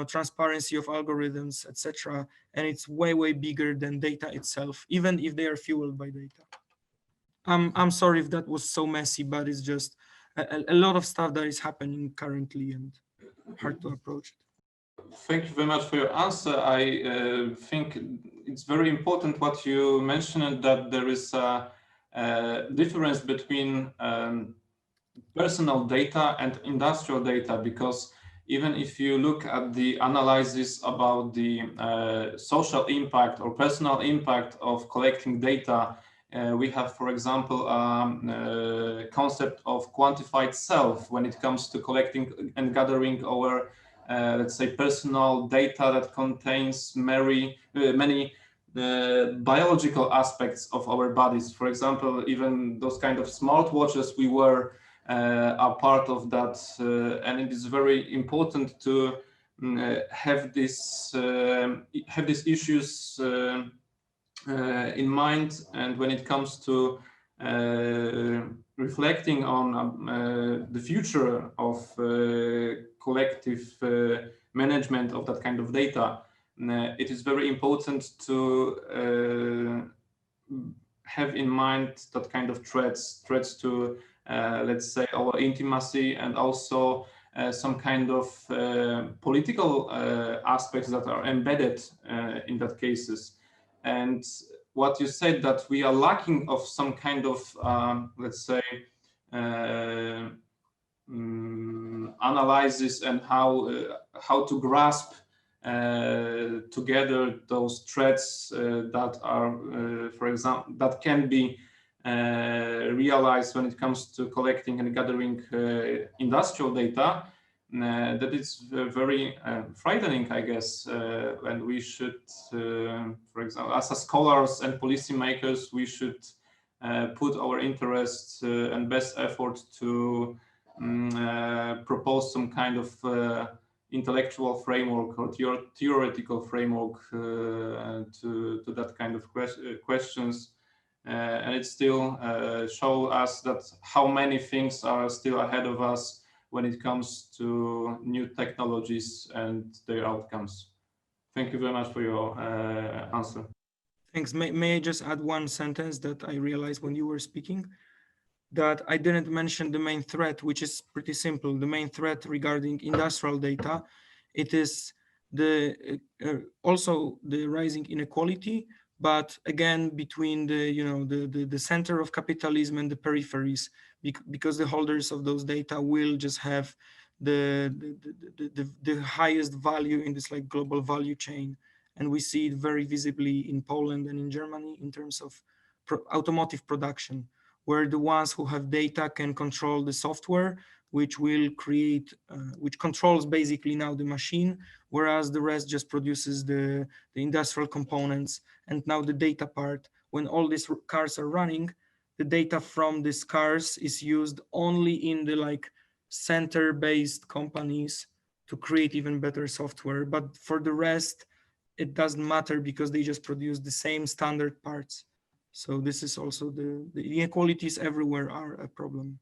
transparency of algorithms, etc. And it's way, way bigger than data itself, even if they are fueled by data. I'm sorry if that was so messy, but it's just a lot of stuff that is happening currently and hard to approach it. Thank you very much for your answer. I think it's very important what you mentioned, that there is a difference between personal data and industrial data, because even if you look at the analysis about the social impact or personal impact of collecting data, we have, for example, a concept of quantified self when it comes to collecting and gathering our let's say personal data that contains many biological aspects of our bodies. For example, even those kind of smartwatches we wear are part of that, and it is very important to have these issues in mind. And when it comes to reflecting on the future of collective management of that kind of data, it is very important to have in mind that kind of threats to let's say our intimacy, and also some kind of political aspects that are embedded in that cases. And what you said, that we are lacking of some kind of let's say analysis and how to grasp together those threats that are, for example, that can be realized when it comes to collecting and gathering industrial data, that is very frightening, I guess, and we should, for example, as scholars and policymakers, we should put our interests and best effort to propose some kind of intellectual framework or theoretical framework to that kind of questions. And it still shows us that how many things are still ahead of us when it comes to new technologies and their outcomes. Thank you very much for your answer. Thanks. May I just add one sentence that I realized when you were speaking, that I didn't mention the main threat, which is pretty simple. The main threat regarding industrial data, it is the also the rising inequality, but again between the center of capitalism and the peripheries, because the holders of those data will just have the highest value in this like global value chain, and we see it very visibly in Poland and in Germany in terms of automotive production, where the ones who have data can control the software, which will create, which controls basically now the machine, whereas the rest just produces the industrial components. And now the data part, when all these cars are running, the data from these cars is used only in the like center-based companies to create even better software. But for the rest, it doesn't matter because they just produce the same standard parts. So this is also the inequalities everywhere are a problem.